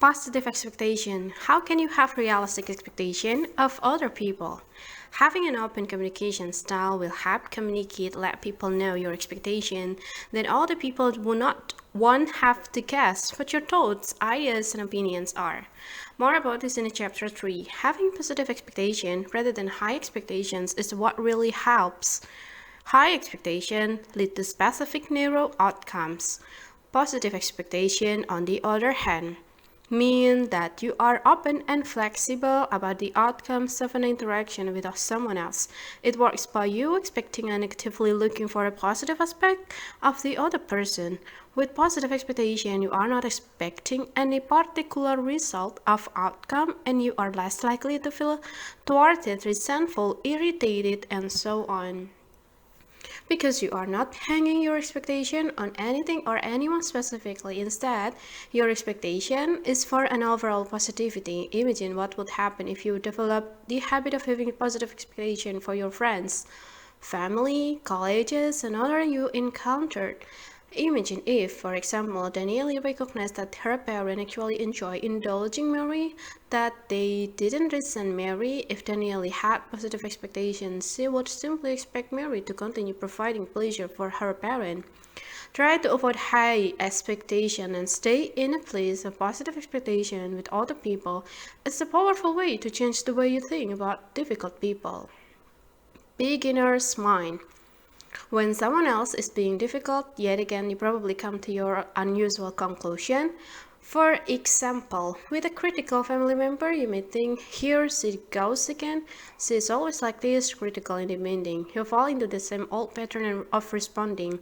Positive expectation. How can you have realistic expectation of other people? Having an open communication style will help communicate, let people know your expectation, then other people will not have to guess what your thoughts, ideas, and opinions are. More about this in chapter 3. Having positive expectation rather than high expectations is what really helps. High expectation lead to specific narrow outcomes. Positive expectation, on the other hand, mean that you are open and flexible about the outcomes of an interaction with someone else. It works by you expecting and actively looking for a positive aspect of the other person. With positive expectation, you are not expecting any particular result of outcome and you are less likely to feel thwarted, resentful, irritated, and so on. Because you are not hanging your expectation on anything or anyone specifically. Instead, your expectation is for an overall positivity. Imagine what would happen if you develop the habit of having a positive expectation for your friends, family, colleagues, and other you encountered. Imagine if, for example, Danielle recognized that her parents actually enjoy indulging Mary, that they didn't resent Mary. If Danielle had positive expectations, she would simply expect Mary to continue providing pleasure for her parent. Try to avoid high expectation and stay in a place of positive expectation with other people. It's a powerful way to change the way you think about difficult people. Beginner's mind. When someone else is being difficult, yet again you probably come to your unusual conclusion. For example, with a critical family member, you may think, here she goes again. She is always like this, critical and demanding. You fall into the same old pattern of responding.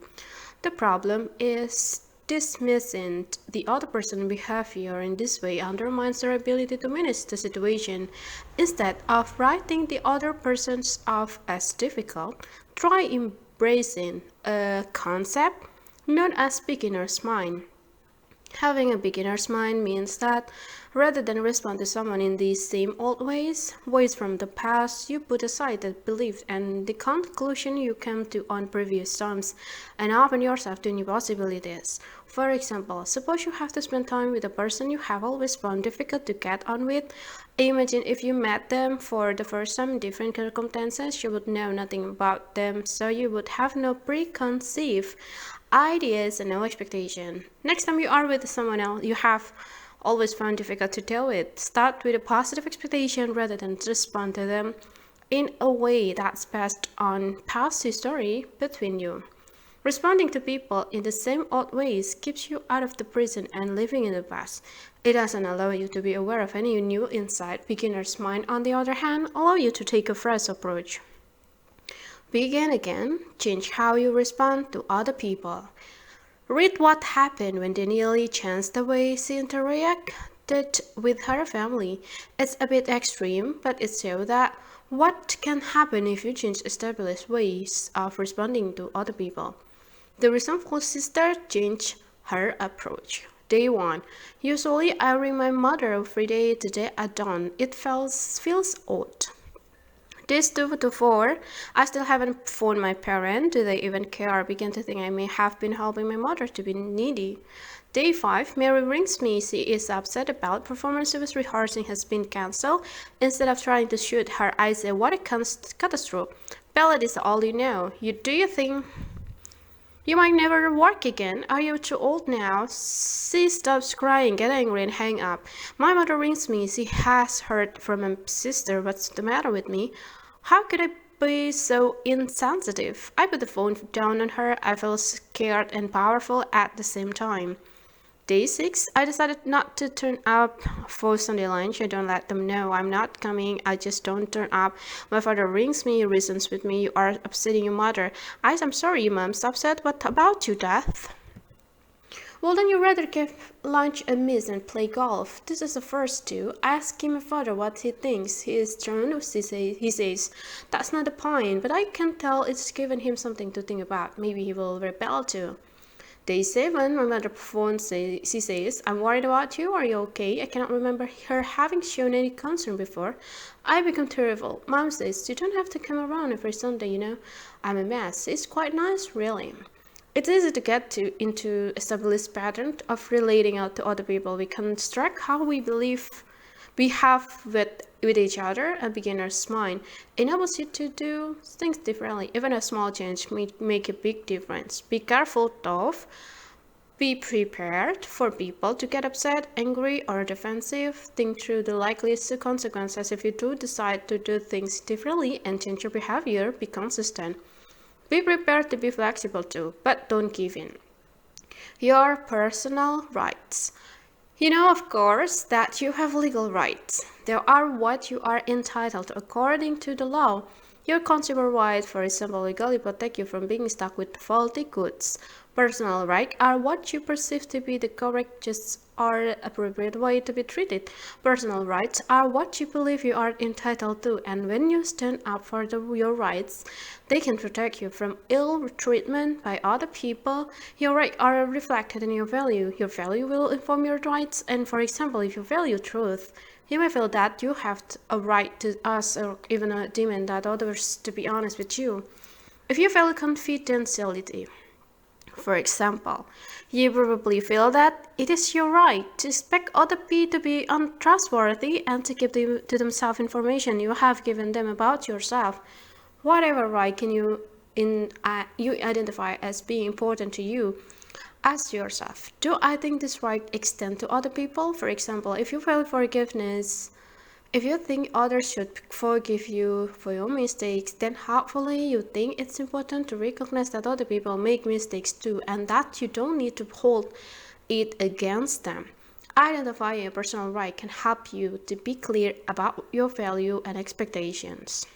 The problem is dismissing the other person's behavior in this way undermines their ability to manage the situation. Instead of writing the other person off as difficult, try embracing a concept known as beginner's mind. Having a beginner's mind means that rather than respond to someone in these same old ways from the past, you put aside the belief and the conclusion you came to on previous times and open yourself to new possibilities. For example, suppose you have to spend time with a person you have always found difficult to get on with. Imagine if you met them for the first time in different circumstances, you would know nothing about them, so you would have no preconceived ideas and no expectation. Next time you are with someone else you have always found difficult to deal with, start with a positive expectation rather than respond to them in a way that's based on past history between you. Responding to people in the same old ways keeps you out of the present and living in the past. It doesn't allow you to be aware of any new insight. Beginner's mind, on the other hand, allow you to take a fresh approach. Begin again, change how you respond to other people. Read what happened when Danielle changed the way she interacted with her family. It's a bit extreme, but it shows that what can happen if you change established ways of responding to other people. The resentful sister changed her approach. Day 1. Usually I ring my mother every day. Today I don't. It feels odd. Days 2 to 4, I still haven't phoned my parent. Do they even care? I begin to think I may have been helping my mother to be needy. Day 5, Mary rings me. She is upset about performance she was rehearsing has been cancelled. Instead of trying to shoot her, I say, what a catastrophe. Bella, this is all you know. Do you think you might never work again? Are you too old now? She stops crying, get angry, and hang up. My mother rings me. She has heard from my sister. What's the matter with me? How could I be so insensitive? I put the phone down on her. I feel scared and powerful at the same time. Day 6, I decided not to turn up for Sunday lunch. I don't let them know I'm not coming. I just don't turn up. My father rings me, reasons with me. You are upsetting your mother. I'm sorry, Mom's upset. What about you, Dad? Well, then you rather give lunch a miss and play golf. This is the first two. Asking my father what he thinks. He is thrown. He says, that's not the point, but I can tell it's given him something to think about. Maybe he will rebel too. Day 7, my mother phones. She says, I'm worried about you. Are you okay? I cannot remember her having shown any concern before. I become terrible. Mom says, you don't have to come around every Sunday, you know. I'm a mess. It's quite nice, really. It's easy to get into established pattern of relating out to other people. We construct how we believe we have with each other. A beginner's mind enables you to do things differently. Even a small change may make a big difference. Be careful though. Be prepared for people to get upset, angry, or defensive. Think through the likeliest consequences if you do decide to do things differently and change your behavior. Be consistent. Be prepared to be flexible too, but don't give in. Your personal rights. You know, of course, that you have legal rights. They are what you are entitled to according to the law. Your consumer rights, for example, legally protect you from being stuck with faulty goods. Personal rights are what you perceive to be the correct, just, or appropriate way to be treated. Personal rights are what you believe you are entitled to, and when you stand up for your rights, they can protect you from ill treatment by other people. Your rights are reflected in your value. Your value will inform your rights, and for example, if you value truth, you may feel that you have a right to ask or even demand that others to be honest with you. If you value confidentiality, for example, you probably feel that it is your right to expect other people to be untrustworthy and to keep to themselves information you have given them about yourself. Whatever right can you identify as being important to you? Ask yourself, do I think this right extend to other people? For example, if you value forgiveness, if you think others should forgive you for your mistakes, then hopefully you think it's important to recognize that other people make mistakes too and that you don't need to hold it against them. Identifying a personal right can help you to be clear about your value and expectations.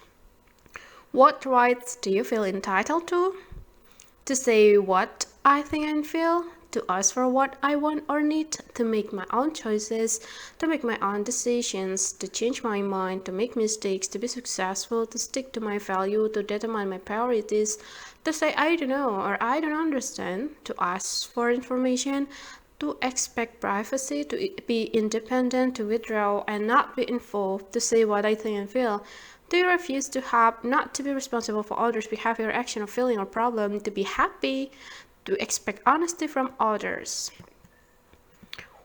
What rights do you feel entitled to? To say what I think and feel, to ask for what I want or need, to make my own choices, to make my own decisions, to change my mind, to make mistakes, to be successful, to stick to my value, to determine my priorities, to say I don't know or I don't understand, to ask for information, to expect privacy, to be independent, to withdraw and not be involved, to say what I think and feel. Do you refuse to have not to be responsible for others' behavior, action, or feeling or problem, to be happy, to expect honesty from others?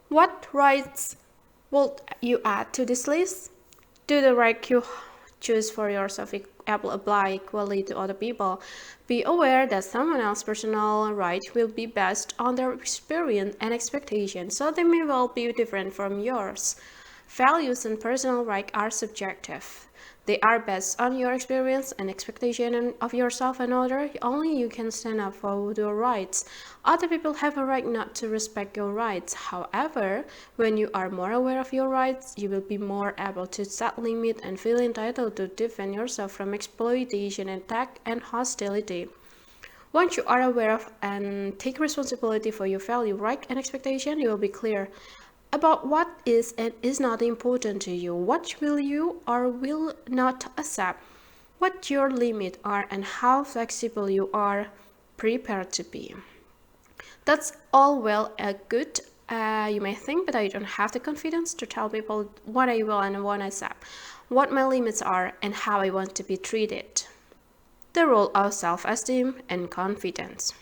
What rights will you add to this list? Do the right you choose for yourself apply equally to other people? Be aware that someone else's personal right will be based on their experience and expectations, so they may well be different from yours. Values and personal rights are subjective. They are based on your experience and expectation of yourself and others. Only you can stand up for your rights. Other people have a right not to respect your rights. However, when you are more aware of your rights, you will be more able to set limits and feel entitled to defend yourself from exploitation, attack, and hostility. Once you are aware of and take responsibility for your value, right, and expectation, you will be clear about what is and is not important to you, what will you or will not accept, what your limits are, and how flexible you are prepared to be. That's all well and good, you may think, but I don't have the confidence to tell people what I will and won't accept, what my limits are, and how I want to be treated. The role of self-esteem and confidence.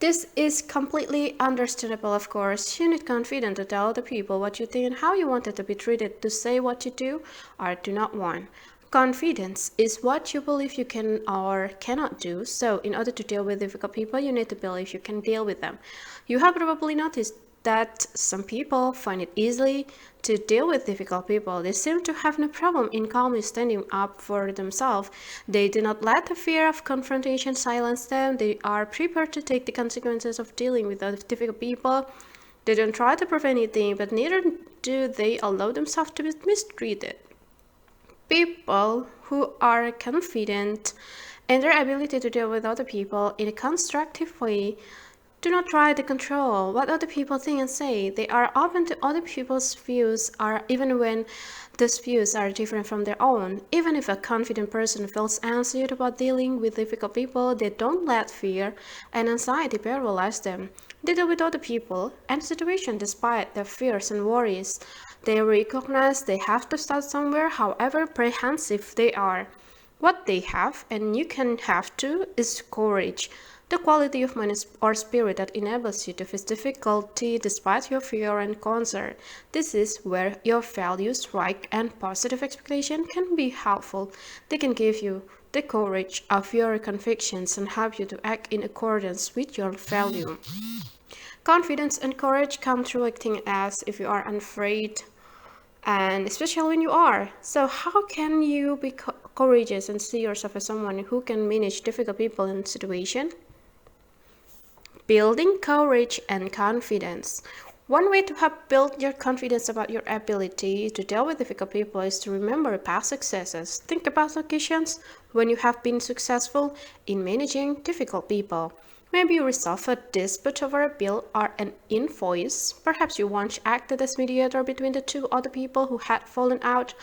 This is completely understandable, of course. You need confidence to tell other people what you think and how you want it to be treated, to say what you do or do not want. Confidence is what you believe you can or cannot do. So, in order to deal with difficult people, you need to believe you can deal with them. You have probably noticed that some people find it easily to deal with difficult people. They seem to have no problem in calmly standing up for themselves. They do not let the fear of confrontation silence them. They are prepared to take the consequences of dealing with other difficult people. They don't try to prove anything, but neither do they allow themselves to be mistreated. People who are confident in their ability to deal with other people in a constructive way do not try to control what other people think and say. They are open to other people's views, even when those views are different from their own. Even if a confident person feels anxious about dealing with difficult people, they don't let fear and anxiety paralyze them. They deal with other people and situations despite their fears and worries. They recognize they have to start somewhere, however apprehensive they are. What they have, and you can have too, is courage the quality of mind or spirit that enables you to face difficulty despite your fear and concern. This is where your values, right, and positive expectation can be helpful. They can give you the courage of your convictions and help you to act in accordance with your value. Confidence and courage come through acting as if you are unafraid, and especially when you are. So, how can you be courageous and see yourself as someone who can manage difficult people and situations? Building courage and confidence. One way to help build your confidence about your ability to deal with difficult people is to remember past successes. Think about occasions when you have been successful in managing difficult people. Maybe you resolved a dispute over a bill or an invoice. Perhaps you once acted as mediator between the two other people who had fallen out.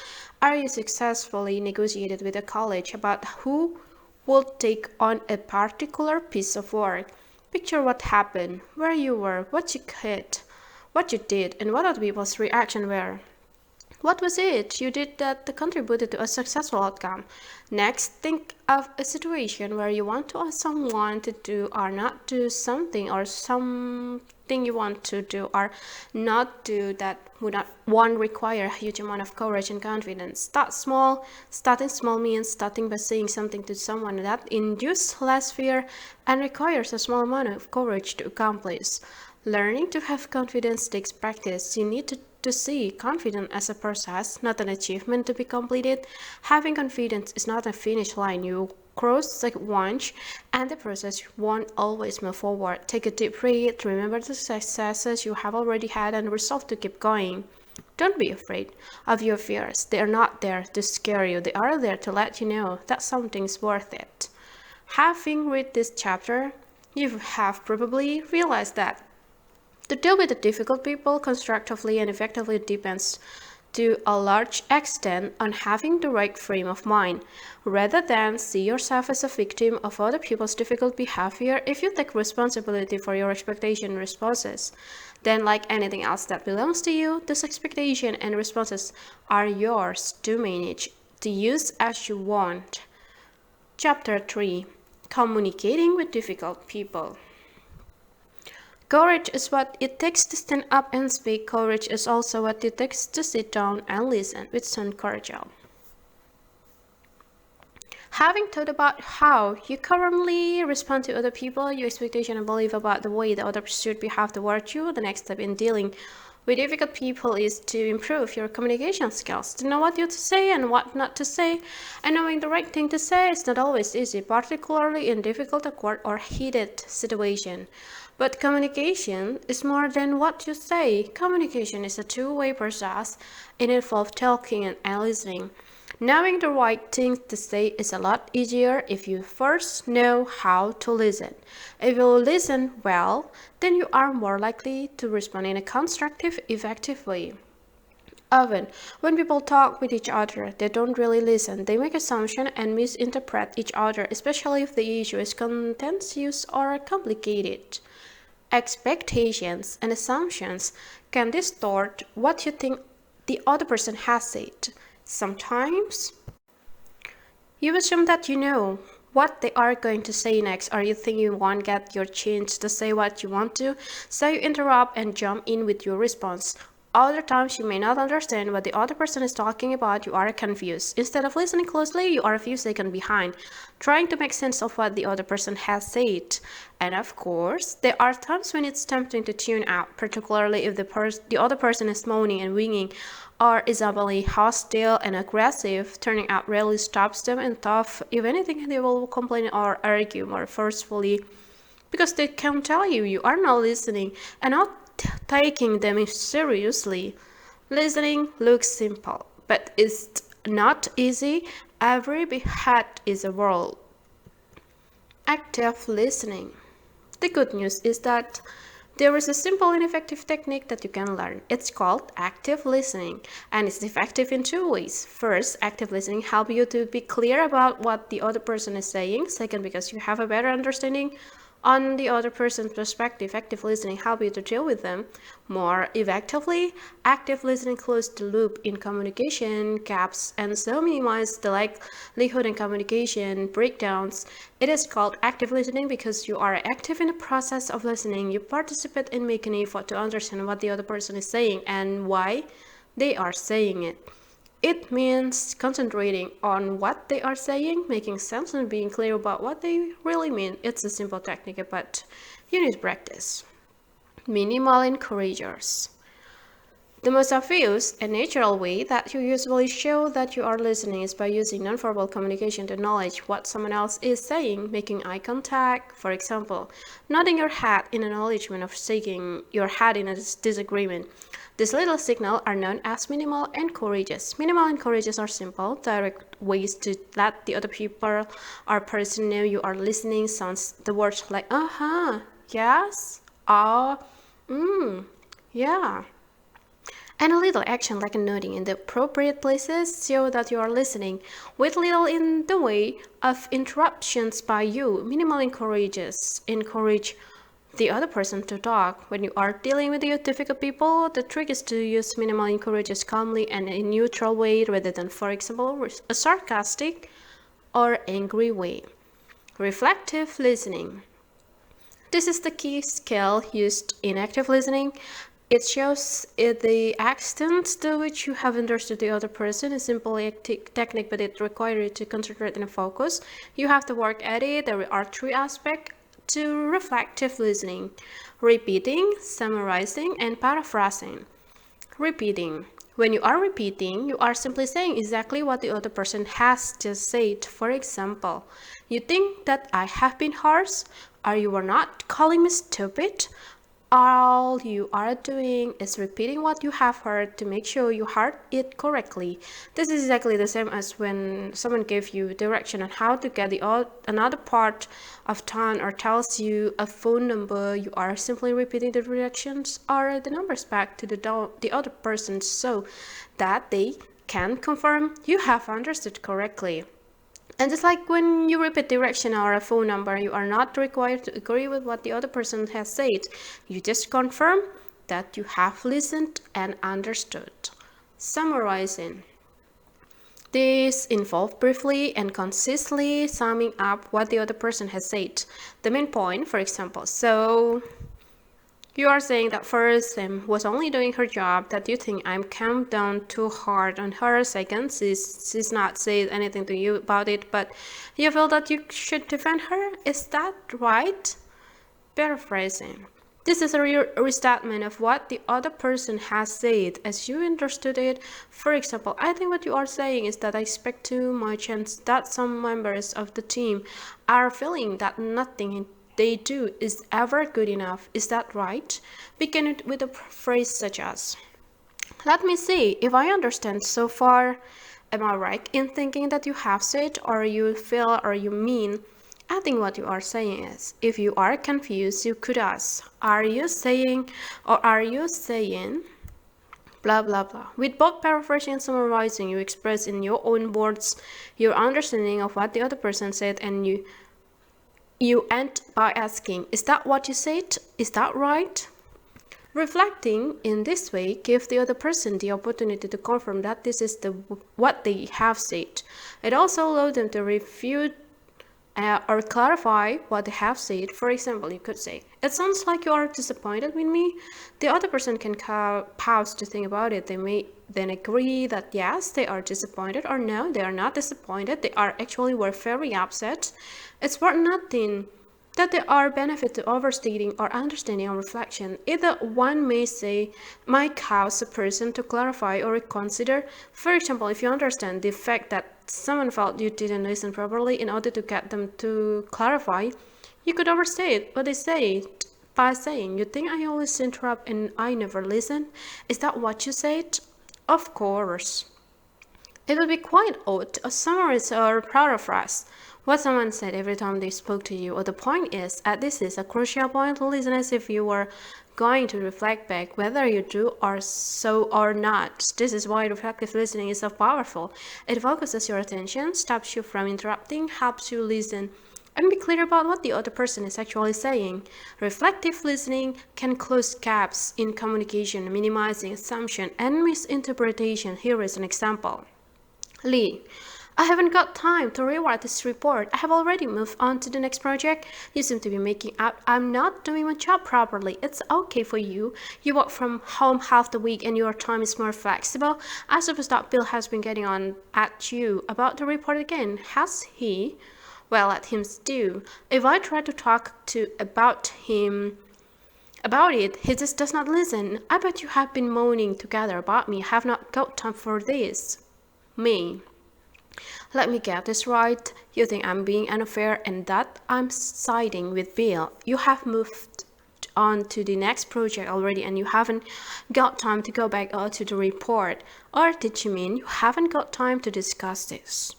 Or you successfully negotiated with a college about who would take on a particular piece of work. Picture what happened, where you were, what you did, and what other people's reaction were. What was it you did that contributed to a successful outcome? Next, think of a situation where you want to ask someone to do or not do something, or something you want to do or not do that would not one require a huge amount of courage and confidence. Start small. Starting small means starting by saying something to someone that induces less fear and requires a small amount of courage to accomplish. Learning to have confidence takes practice. You need to see confidence as a process, not an achievement to be completed. Having confidence is not a finish line you cross like once, and the process won't always move forward. Take a deep breath, remember the successes you have already had, and resolve to keep going. Don't be afraid of your fears. They are not there to scare you, they are there to let you know that something's worth it. Having read this chapter, you have probably realized that to deal with the difficult people constructively and effectively depends to a large extent on having the right frame of mind. Rather than see yourself as a victim of other people's difficult behavior, if you take responsibility for your expectation and responses, then like anything else that belongs to you, this expectation and responses are yours to manage, to use as you want. Chapter 3: Communicating with Difficult People. Courage is what it takes to stand up and speak. Courage is also what it takes to sit down and listen. Winston Churchill. Having thought about how you currently respond to other people, your expectation and belief about the way the others should behave towards you, the next step in dealing with difficult people is to improve your communication skills, to know what to say and what not to say. And knowing the right thing to say is not always easy, particularly in difficult, awkward, or heated situations. But communication is more than what you say. Communication is a two-way process. It involves talking and listening. Knowing the right thing to say is a lot easier if you first know how to listen. If you listen well, then you are more likely to respond in a constructive, effective way. Often, when people talk with each other, they don't really listen. They make assumptions and misinterpret each other, especially if the issue is contentious or complicated. Expectations and assumptions can distort what you think the other person has said. Sometimes you assume that you know what they are going to say next, or you think you won't get your chance to say what you want to, so you interrupt and jump in with your response. Other times you may not understand what the other person is talking about, you are confused. Instead of listening closely, you are a few seconds behind, trying to make sense of what the other person has said. And of course, there are times when it's tempting to tune out, particularly if the other person is moaning and whinging, or is overly hostile and aggressive. Turning out really stops them, and tough. If anything, they will complain or argue more forcefully, because they can tell you are not listening and not taking them seriously. Listening looks simple, but it's not easy. Every head is a world. Active listening. The good news is that there is a simple and effective technique that you can learn. It's called active listening, and it's effective in two ways. First, active listening helps you to be clear about what the other person is saying. Second, because you have a better understanding on the other person's perspective. Active listening helps you to deal with them more effectively. Active listening closes the loop in communication gaps and so minimize the likelihood in communication breakdowns. It is called active listening because you are active in the process of listening. You participate in making an effort to understand what the other person is saying and why they are saying it. It means concentrating on what they are saying, making sense, and being clear about what they really mean. It's a simple technique, but you need practice. Minimal encouragers. The most obvious and natural way that you usually show that you are listening is by using nonverbal communication to acknowledge what someone else is saying, making eye contact, for example, nodding your head in acknowledgement of shaking your head in a disagreement. These little signals are known as minimal encourages. Minimal encourages are simple, direct ways to let the other people or person know you are listening. Sounds the words like yes, yeah. And a little action like a nodding in the appropriate places show that you are listening, with little in the way of interruptions by you. Minimal encourage the other person to talk. When you are dealing with difficult people, the trick is to use minimal encourages calmly and in a neutral way rather than, for example, a sarcastic or angry way. Reflective listening. This is the key skill used in active listening. It shows the extent to which you have understood the other person. Is simply a technique, but it requires you to concentrate and focus. You have to work at it. There are three aspects to reflective listening: repeating, summarizing, and paraphrasing. Repeating. When you are repeating, you are simply saying exactly what the other person has just said. For example, you think that I have been harsh, or you are not calling me stupid. All you are doing is repeating what you have heard to make sure you heard it correctly. This is exactly the same as when someone gives you direction on how to get another part of town or tells you a phone number. You are simply repeating the directions or the numbers back to the other person so that they can confirm you have understood correctly. And just like when you repeat direction or a phone number, you are not required to agree with what the other person has said. You just confirm that you have listened and understood. Summarizing. This involves briefly and concisely summing up what the other person has said. The main point, for example. So you are saying that first Sam was only doing her job, that you think I'm come down too hard on her. Second, she's not said anything to you about it, but you feel that you should defend her. Is that right? Paraphrasing. This is a restatement of what the other person has said as you understood it. For example, I think what you are saying is that I expect too much and that some members of the team are feeling that nothing they do is ever good enough. Is that right? Begin it with a phrase such as, let me see if I understand so far. Am I right in thinking that you have said or you feel or you mean? I think what you are saying is, if you are confused, you could ask, are you saying or are you saying blah blah blah. With both paraphrasing and summarizing, you express in your own words your understanding of what the other person said, and you end by asking, is that what you said? Is that right? Reflecting in this way gives the other person the opportunity to confirm that this is what they have said. It also allows them to refute or clarify what they have said. For example, you could say, it sounds like you are disappointed with me. The other person can pause to think about it. They may then agree that yes, they are disappointed, or no, they are not disappointed. They are actually were very upset. It's worth noting that there are benefits to overstating or understanding on reflection. Either one might cause a person to clarify or reconsider. For example, if you understand the fact that someone felt you didn't listen properly, in order to get them to clarify, you could overstate what they said by saying, you think I always interrupt and I never listen? Is that what you said? Of course. It would be quite odd to summarize or paraphrase what someone said every time they spoke to you. Or the point is, this is a crucial point to listen as if you were going to reflect back whether you do or so or not. This is why reflective listening is so powerful. It focuses your attention, stops you from interrupting, helps you listen and be clear about what the other person is actually saying. Reflective listening can close gaps in communication, minimizing assumption and misinterpretation. Here is an example. Lee, I haven't got time to rewrite this report. I have already moved on to the next project. You seem to be making out I'm not doing my job properly. It's okay for you. You work from home half the week and your time is more flexible. I suppose that Bill has been getting on at you about the report again, has he? Well, let him do. If I try to talk to about it, he just does not listen. I bet you have been moaning together about me. I have not got time for this. Me. Let me get this right. You think I'm being unfair and that I'm siding with Bill. You have moved on to the next project already and you haven't got time to go back to the report. Or did you mean you haven't got time to discuss this?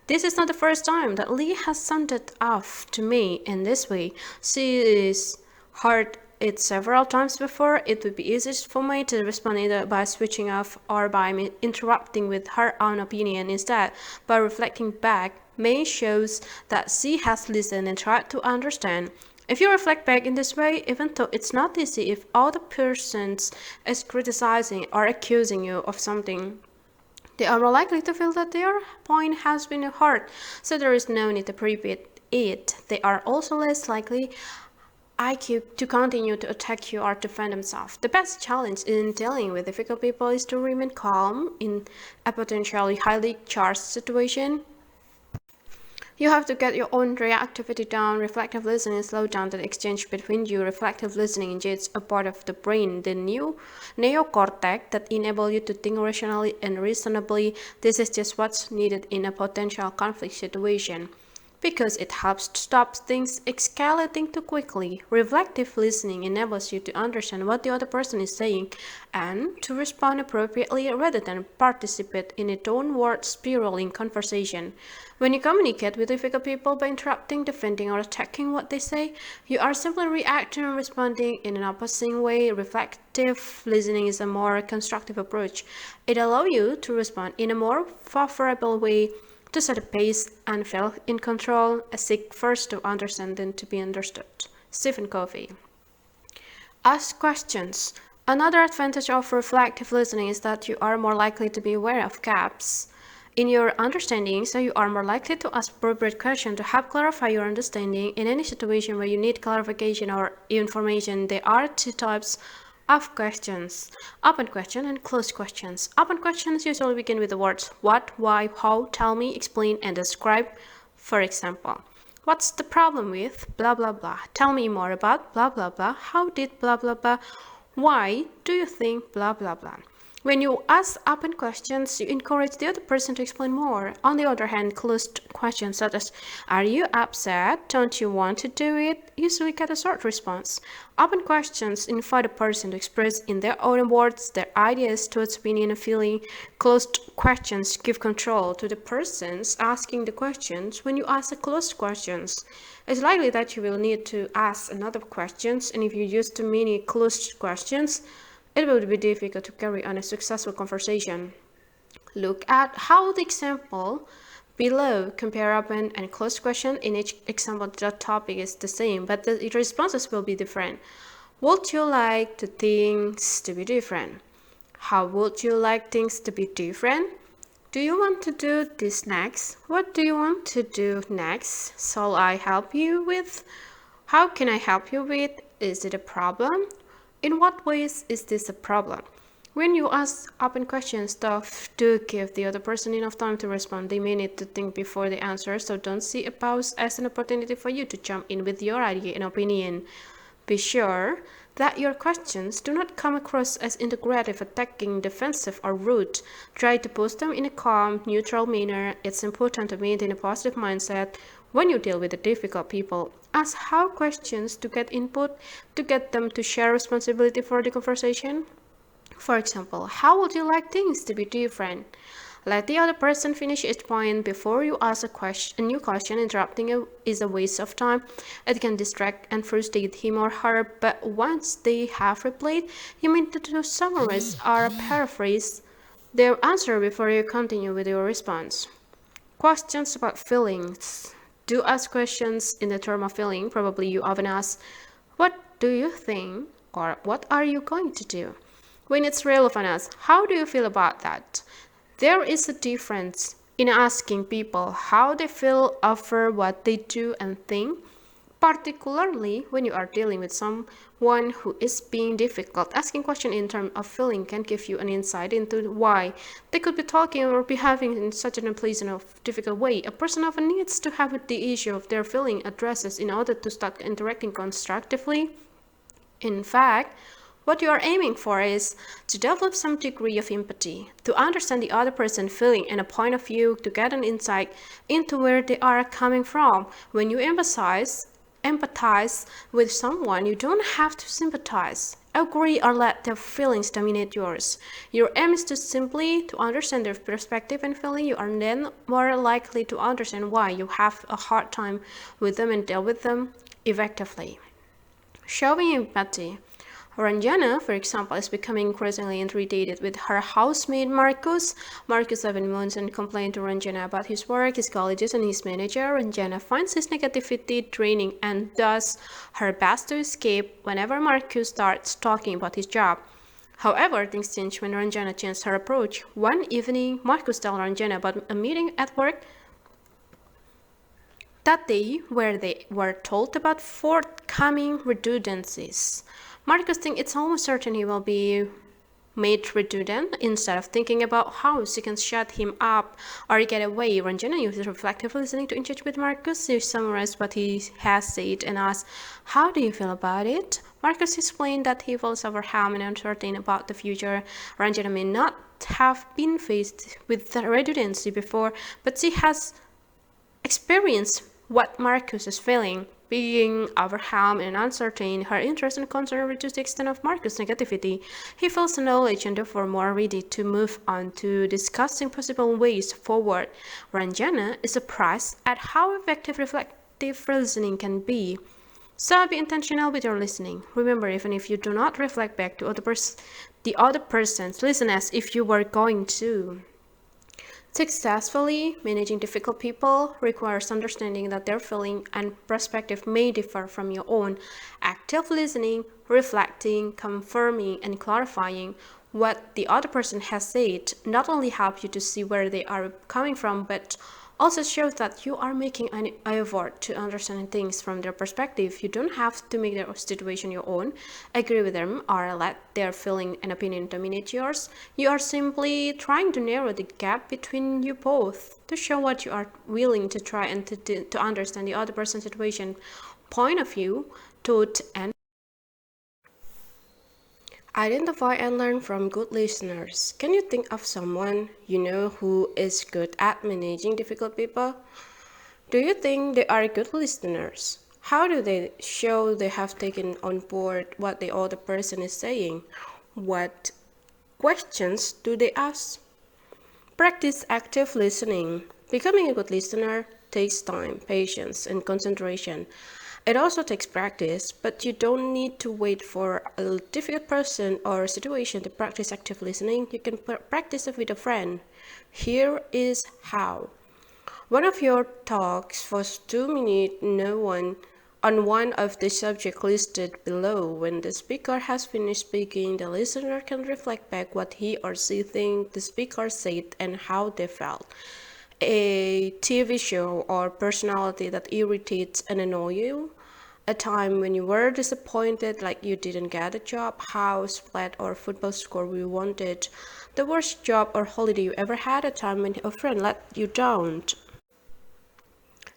This is not the first time that Lee has sounded off to me in this way. She has heard it several times before. It would be easiest for me to respond either by switching off or by interrupting with her own opinion instead. By reflecting back, May shows that she has listened and tried to understand. If you reflect back in this way, even though it's not easy if other person is criticizing or accusing you of something, they are more likely to feel that their point has been heard, so there is no need to repeat it. They are also less likely to continue to attack you or defend themselves. The best challenge in dealing with difficult people is to remain calm in a potentially highly charged situation. You have to get your own reactivity down. Reflective listening slows down the exchange between you. Reflective listening engages a part of the brain, the new neocortex, that enables you to think rationally and reasonably. This is just what's needed in a potential conflict situation, because it helps to stop things escalating too quickly. Reflective listening enables you to understand what the other person is saying and to respond appropriately rather than participate in a downward spiraling conversation. When you communicate with difficult people by interrupting, defending, or attacking what they say, you are simply reacting and responding in an opposing way. Reflective listening is a more constructive approach. It allows you to respond in a more favorable way, to set a pace and feel in control. Seek first to understand than to be understood. Stephen Covey. Ask questions. Another advantage of reflective listening is that you are more likely to be aware of gaps in your understanding, so you are more likely to ask appropriate questions to help clarify your understanding. In any situation where you need clarification or information, there are two types of questions: open question and closed questions. Open questions usually begin with the words what, why, how, tell me, explain, and describe. For example, what's the problem with blah blah blah? Tell me more about blah blah blah. How did blah blah blah? Why do you think blah blah blah? When you ask open questions, you encourage the other person to explain more. On the other hand, closed questions such as, are you upset? Don't you want to do it? Usually get a short response. Open questions invite a person to express in their own words their ideas, thoughts, opinion, and feeling. Closed questions give control to the persons asking the questions. When you ask the closed questions, it's likely that you will need to ask another questions, and if you use too many closed questions, it will be difficult to carry on a successful conversation. Look at how the example below compare open and closed question. In each example, the topic is the same, but the responses will be different. Would you like the things to be different? How would you like things to be different? Do you want to do this next? What do you want to do next? Shall I help you with? How can I help you with? Is it a problem? In what ways is this a problem? When you ask open questions, do give the other person enough time to respond. They may need to think before they answer, so don't see a pause as an opportunity for you to jump in with your idea and opinion. Be sure that your questions do not come across as integrative, attacking, defensive, or rude. Try to pose them in a calm, neutral manner. It's important to maintain a positive mindset when you deal with the difficult people. Ask how questions to get input, to get them to share responsibility for the conversation. For example, how would you like things to be different? Let the other person finish its point before you ask a new question. Interrupting is a waste of time. It can distract and frustrate him or her, but once they have replied, you need to summarize or paraphrase their answer before you continue with your response. Questions about feelings. Do ask questions in the term of feeling. Probably you often ask, what do you think? Or what are you going to do? When it's relevant, ask, how do you feel about that? There is a difference in asking people how they feel over what they do and think, particularly when you are dealing with someone who is being difficult. Asking questions in terms of feeling can give you an insight into why they could be talking or behaving in such an unpleasant or difficult way. A person often needs to have the issue of their feeling addressed in order to start interacting constructively. In fact, what you are aiming for is to develop some degree of empathy, to understand the other person's feeling and a point of view, to get an insight into where they are coming from. When you empathize with someone, you don't have to sympathize, agree, or let their feelings dominate yours. Your aim is to simply to understand their perspective and feeling. You are then more likely to understand why you have a hard time with them and deal with them effectively. Showing empathy. Ranjana, for example, is becoming increasingly irritated with her housemate Marcus. Marcus often moans and complains to Ranjana about his work, his colleges, and his manager. Ranjana finds his negativity draining and does her best to escape whenever Marcus starts talking about his job. However, things change when Ranjana changed her approach. One evening, Marcus tells Ranjana about a meeting at work that day where they were told about forthcoming redundancies. Marcus thinks it's almost certain he will be made redundant. Instead of thinking about how she can shut him up or get away, Ranjana uses reflective listening to engage with Marcus. She summarizes what he has said and asks, how do you feel about it? Marcus explained that he feels overwhelmed and uncertain about the future. Ranjana may not have been faced with the redundancy before, but she has experienced what Marcus is feeling. Being overwhelmed and uncertain, her interest and concern reduce the extent of Marcus' negativity. He feels the knowledge and therefore more ready to move on to discussing possible ways forward. Ranjana is surprised at how effective reflective listening can be. So be intentional with your listening. Remember, even if you do not reflect back to the other person's, listen as if you were going to. Successfully managing difficult people requires understanding that their feeling and perspective may differ from your own. Active listening, reflecting, confirming, and clarifying what the other person has said not only help you to see where they are coming from, but also shows that you are making an effort to understand things from their perspective. You don't have to make their situation your own, agree with them, or let their feeling and opinion dominate yours. You are simply trying to narrow the gap between you both to show what you are willing to try and to understand the other person's situation, point of view, thought, and identify and learn from good listeners. Can you think of someone you know who is good at managing difficult people? Do you think they are good listeners? How do they show they have taken on board what the other person is saying? What questions do they ask? Practice active listening. Becoming a good listener takes time, patience, and concentration. It also takes practice, but you don't need to wait for a difficult person or situation to practice active listening. You can practice it with a friend. Here is how. One of your talks was 2 minutes, on one of the subjects listed below. When the speaker has finished speaking, the listener can reflect back what he or she thinks the speaker said and how they felt. A TV show or personality that irritates and annoys you, a time when you were disappointed, like you didn't get a job, house, flat, or football score you wanted, the worst job or holiday you ever had, a time when a friend let you down.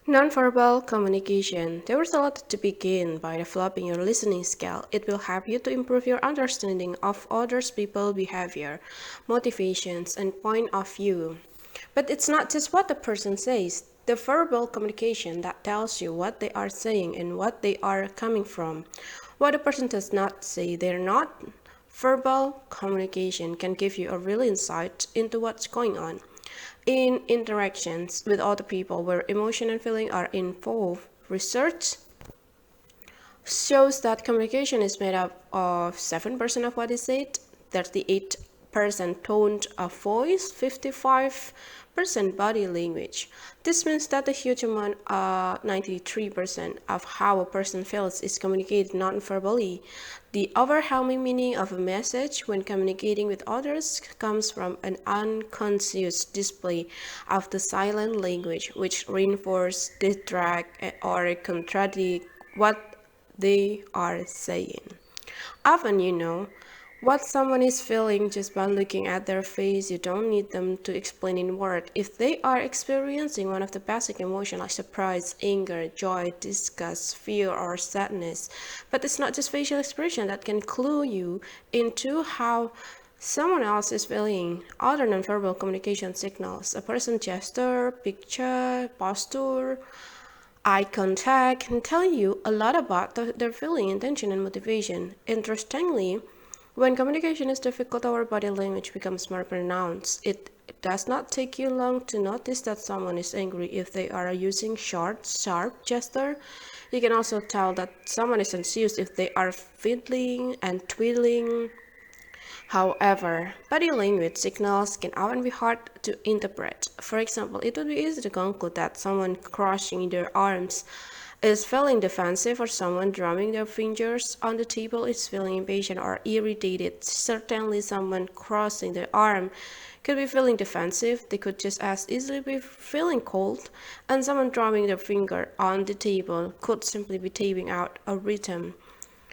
Nonverbal communication. There is a lot to begin by developing your listening skill. It will help you to improve your understanding of others' people's behavior, motivations, and point of view. But it's not just what the person says. The verbal communication that tells you what they are saying and what they are coming from. What a person does not say, they're not. Verbal communication can give you a real insight into what's going on. In interactions with other people where emotion and feeling are involved, research shows that communication is made up of 7% of what is said, 38 tone of voice, 55% body language. This means that a huge amount, 93% of how a person feels is communicated non-verbally. The overwhelming meaning of a message when communicating with others comes from an unconscious display of the silent language, which reinforces, distract, or contradict what they are saying. Often, what someone is feeling just by looking at their face. You don't need them to explain in words. If they are experiencing one of the basic emotions like surprise, anger, joy, disgust, fear, or sadness, but it's not just facial expression that can clue you into how someone else is feeling. Other nonverbal communication signals, a person's gesture, picture, posture, eye contact can tell you a lot about their feeling, intention, and motivation. Interestingly, when communication is difficult, our body language becomes more pronounced. It does not take you long to notice that someone is angry if they are using short, sharp gesture. You can also tell that someone is anxious if they are fiddling and twiddling. However, body language signals can often be hard to interpret. For example, it would be easy to conclude that someone crossing their arms is feeling defensive, or someone drumming their fingers on the table is feeling impatient or irritated. Certainly, someone crossing their arm could be feeling defensive. They could just as easily be feeling cold, and someone drumming their finger on the table could simply be tapping out a rhythm.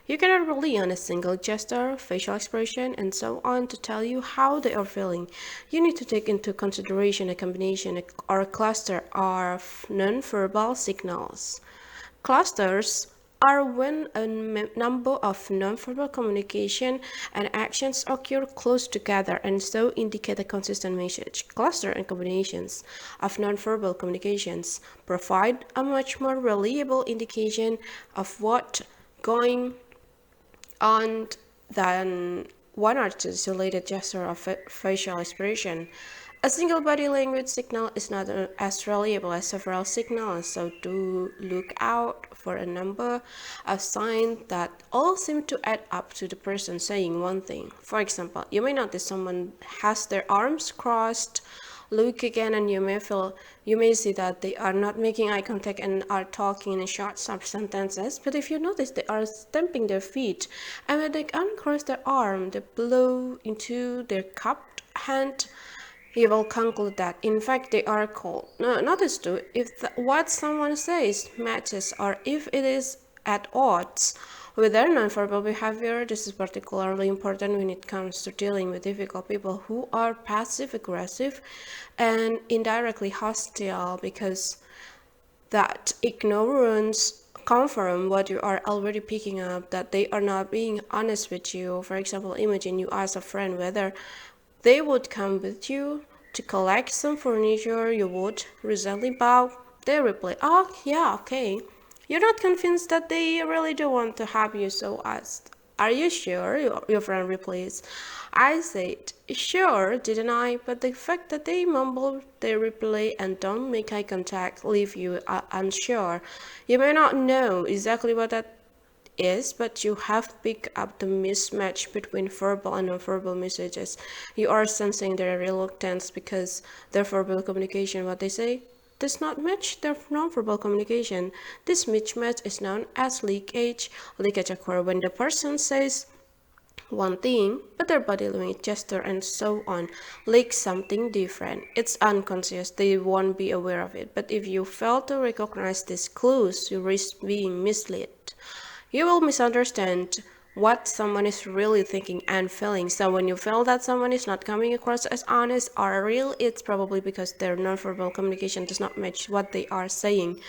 You cannot rely on a single gesture, facial expression, and so on to tell you how they are feeling. You need to take into consideration a combination or a cluster of nonverbal signals. Clusters are when a number of nonverbal communication and actions occur close together and so indicate a consistent message. Cluster and combinations of nonverbal communications provide a much more reliable indication of what going on than one or two isolated gesture of facial expression. A single body language signal is not as reliable as several signals, so do look out for a number of signs that all seem to add up to the person saying one thing. For example, you may notice someone has their arms crossed. Look again and you may see that they are not making eye contact and are talking in short sentences. But if you notice they are stamping their feet, and when they uncross their arm, they blow into their cupped hand, you will conclude that in fact they are cold. Now, notice too if what someone says matches or if it is at odds with their nonverbal behavior. This is particularly important when it comes to dealing with difficult people who are passive aggressive and indirectly hostile, because that ignorance confirm what you are already picking up, that they are not being honest with you. For example, imagine you ask a friend whether they would come with you to collect some furniture you would recently bought. They reply, "Oh, yeah, okay." You're not convinced that they really do want to have you, so asked, "Are you sure?" Your friend replies. I said, "Sure, didn't I?" But the fact that they mumble their reply and don't make eye contact leave you unsure. You may not know exactly what that is, but you have picked up the mismatch between verbal and nonverbal messages. You are sensing their reluctance because their verbal communication, what they say, does not match their nonverbal communication. This mismatch is known as leakage. Leakage occurs when the person says one thing, but their body language, gesture, and so on leak something different. It's unconscious, they won't be aware of it. But if you fail to recognize these clues, you risk being misled. You will misunderstand what someone is really thinking and feeling. So when you feel that someone is not coming across as honest or real, it's probably because their nonverbal communication does not match what they are saying.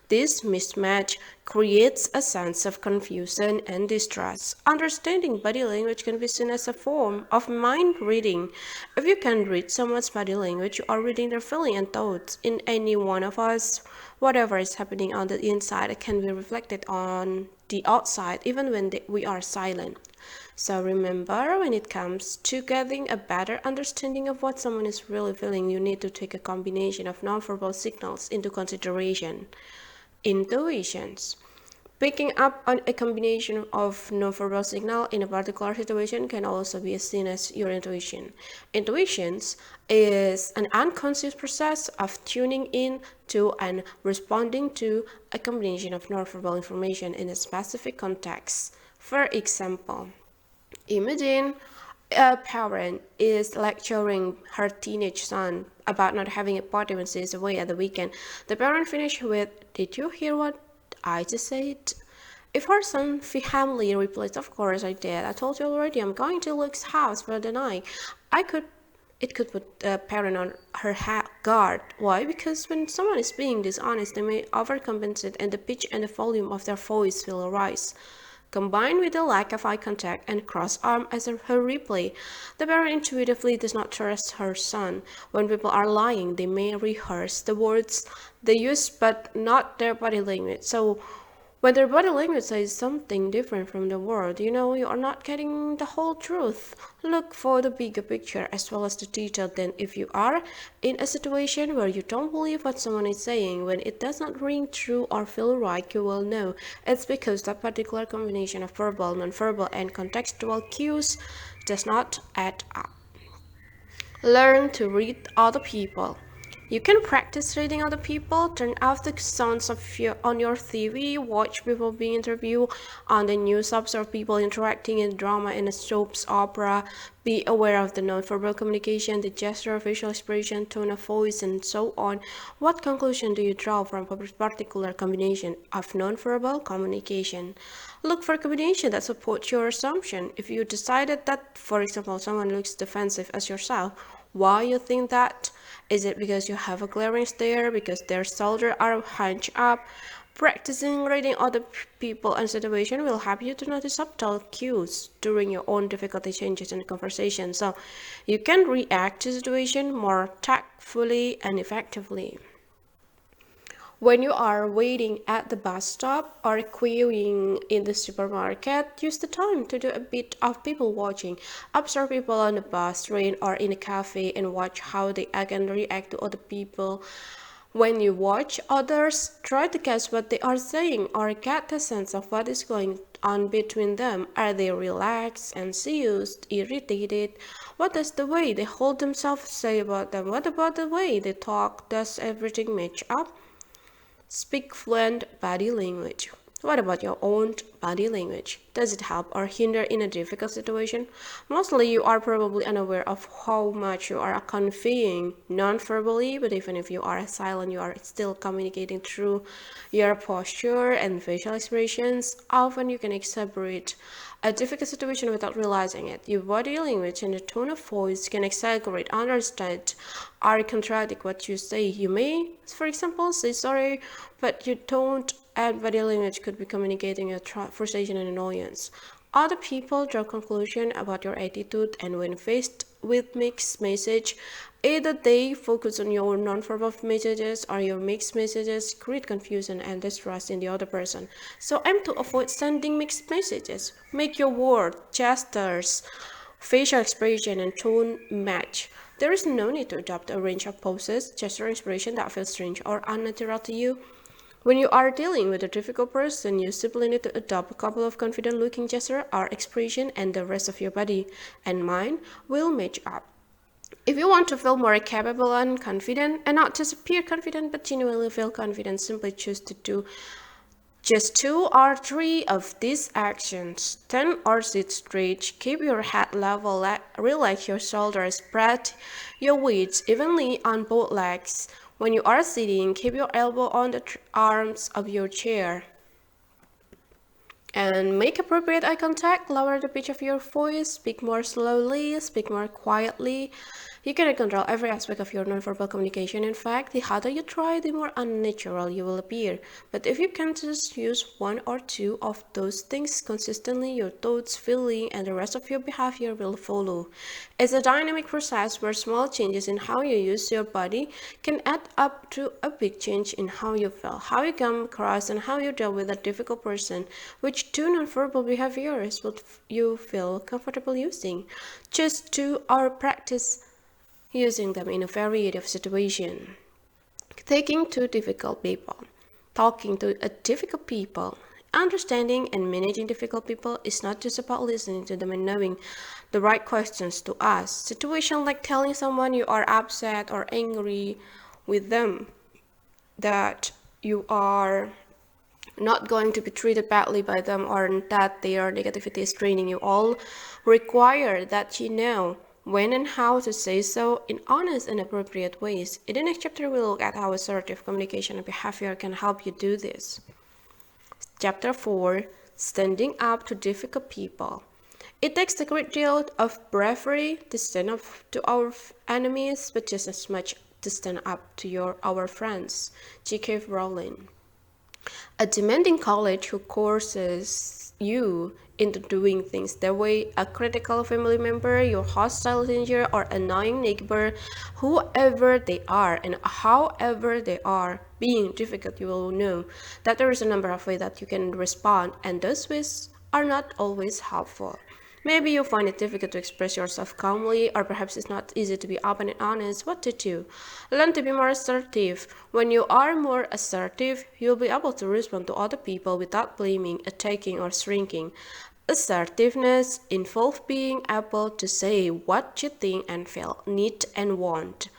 This mismatch creates a sense of confusion and distrust. Understanding body language can be seen as a form of mind reading. If you can read someone's body language, you are reading their feelings and thoughts. In any one of us, whatever is happening on the inside can be reflected on the outside, even when we are silent. So remember, when it comes to getting a better understanding of what someone is really feeling, you need to take a combination of nonverbal signals into consideration. Intuitions. Picking up on a combination of nonverbal signal in a particular situation can also be seen as your intuition. Intuitions is an unconscious process of tuning in to and responding to a combination of nonverbal information in a specific context. For example, imagine a parent is lecturing her teenage son about not having a party when she is away at the weekend. The parent finished with, "Did you hear what I just said?" If her son family replies, "Of course I did. I told you already. I'm going to Luke's house for the night." I could it could put the parent on her guard. Why? Because when someone is being dishonest, they may overcompensate and the pitch and the volume of their voice will rise. Combined with the lack of eye contact and cross-arm as her replay, the parent intuitively does not trust her son. When people are lying, they may rehearse the words they use but not their body language. So when their body language says something different from the word, you know you are not getting the whole truth. Look for the bigger picture as well as the detail. Then if you are in a situation where you don't believe what someone is saying, when it does not ring true or feel right, you will know it's because that particular combination of verbal, nonverbal, and contextual cues does not add up. Learn to read other people. You can practice reading other people, turn off the sounds on your TV, watch people being interviewed on the news, observe people interacting in drama in a soaps opera, be aware of the nonverbal communication, the gesture, facial expression, tone of voice, and so on. What conclusion do you draw from a particular combination of nonverbal communication? Look for a combination that supports your assumption. If you decided that, for example, someone looks defensive as yourself, why you think that? Is it because you have a glaring stare, because their shoulders are hunched up? Practicing reading other people and situations will help you to notice subtle cues during your own difficulty changes in conversation, so you can react to situation more tactfully and effectively. When you are waiting at the bus stop or queuing in the supermarket, use the time to do a bit of people watching. Observe people on the bus, train, or in a cafe and watch how they act and react to other people. When you watch others, try to guess what they are saying or get a sense of what is going on between them. Are they relaxed, anxious, irritated? What does the way they hold themselves say about them? What about the way they talk? Does everything match up? Speak fluent body language. What about your own body language? Does it help or hinder in a difficult situation? Mostly you are probably unaware of how much you are conveying non-verbally, but even if you are silent, you are still communicating through your posture and facial expressions. Often you can exaggerate a difficult situation without realizing it. Your body language and the tone of voice can exaggerate, understate, or contradict what you say. You may, for example, say sorry, but you don't, and body language could be communicating your frustration and annoyance. Other people draw conclusions about your attitude, and when faced with mixed message, either they focus on your nonverbal messages or your mixed messages, create confusion and distrust in the other person. So aim to avoid sending mixed messages. Make your word, gestures, facial expression, and tone match. There is no need to adopt a range of poses, gesture, expression that feels strange or unnatural to you. When you are dealing with a difficult person, you simply need to adopt a couple of confident-looking gesture or expression, and the rest of your body and mind will match up. If you want to feel more capable and confident, and not just appear confident but genuinely feel confident, simply choose to do just 2 or 3 of these actions. Stand or sit straight, keep your head level, relax your shoulders, spread your weight evenly on both legs. When you are sitting, keep your elbow on the arms of your chair. And make appropriate eye contact, lower the pitch of your voice, speak more slowly, speak more quietly. You cannot control every aspect of your nonverbal communication. In fact, the harder you try, the more unnatural you will appear. But if you can just use 1 or 2 of those things consistently, your thoughts, feeling, and the rest of your behavior will follow. It's a dynamic process where small changes in how you use your body can add up to a big change in how you feel, how you come across, and how you deal with a difficult person. Which 2 nonverbal behaviors would you feel comfortable using? Just 2 hour practice using them in a variety of situations. Taking to difficult people. Talking to a difficult people Understanding and managing difficult people is not just about listening to them and knowing the right questions to ask. Situations like telling someone you are upset or angry with them, that you are not going to be treated badly by them, or that their negativity is draining you, all require that you know when and how to say so in honest and appropriate ways. In the next chapter, we'll look at how assertive communication and behavior can help you do this. Chapter 4, Standing Up to Difficult People. It takes a great deal of bravery to stand up to our enemies, but just as much to stand up to our friends. J.K. Rowling. A demanding colleague who coerces you into doing things their way, a critical family member, your hostile teenager, or annoying neighbor, whoever they are and however they are being difficult, you will know that there is a number of ways that you can respond, and those ways are not always helpful. Maybe you find it difficult to express yourself calmly, or perhaps it's not easy to be open and honest. What to do? Learn to be more assertive. When you are more assertive, you'll be able to respond to other people without blaming, attacking, or shrinking. Assertiveness involves being able to say what you think and feel, need and want.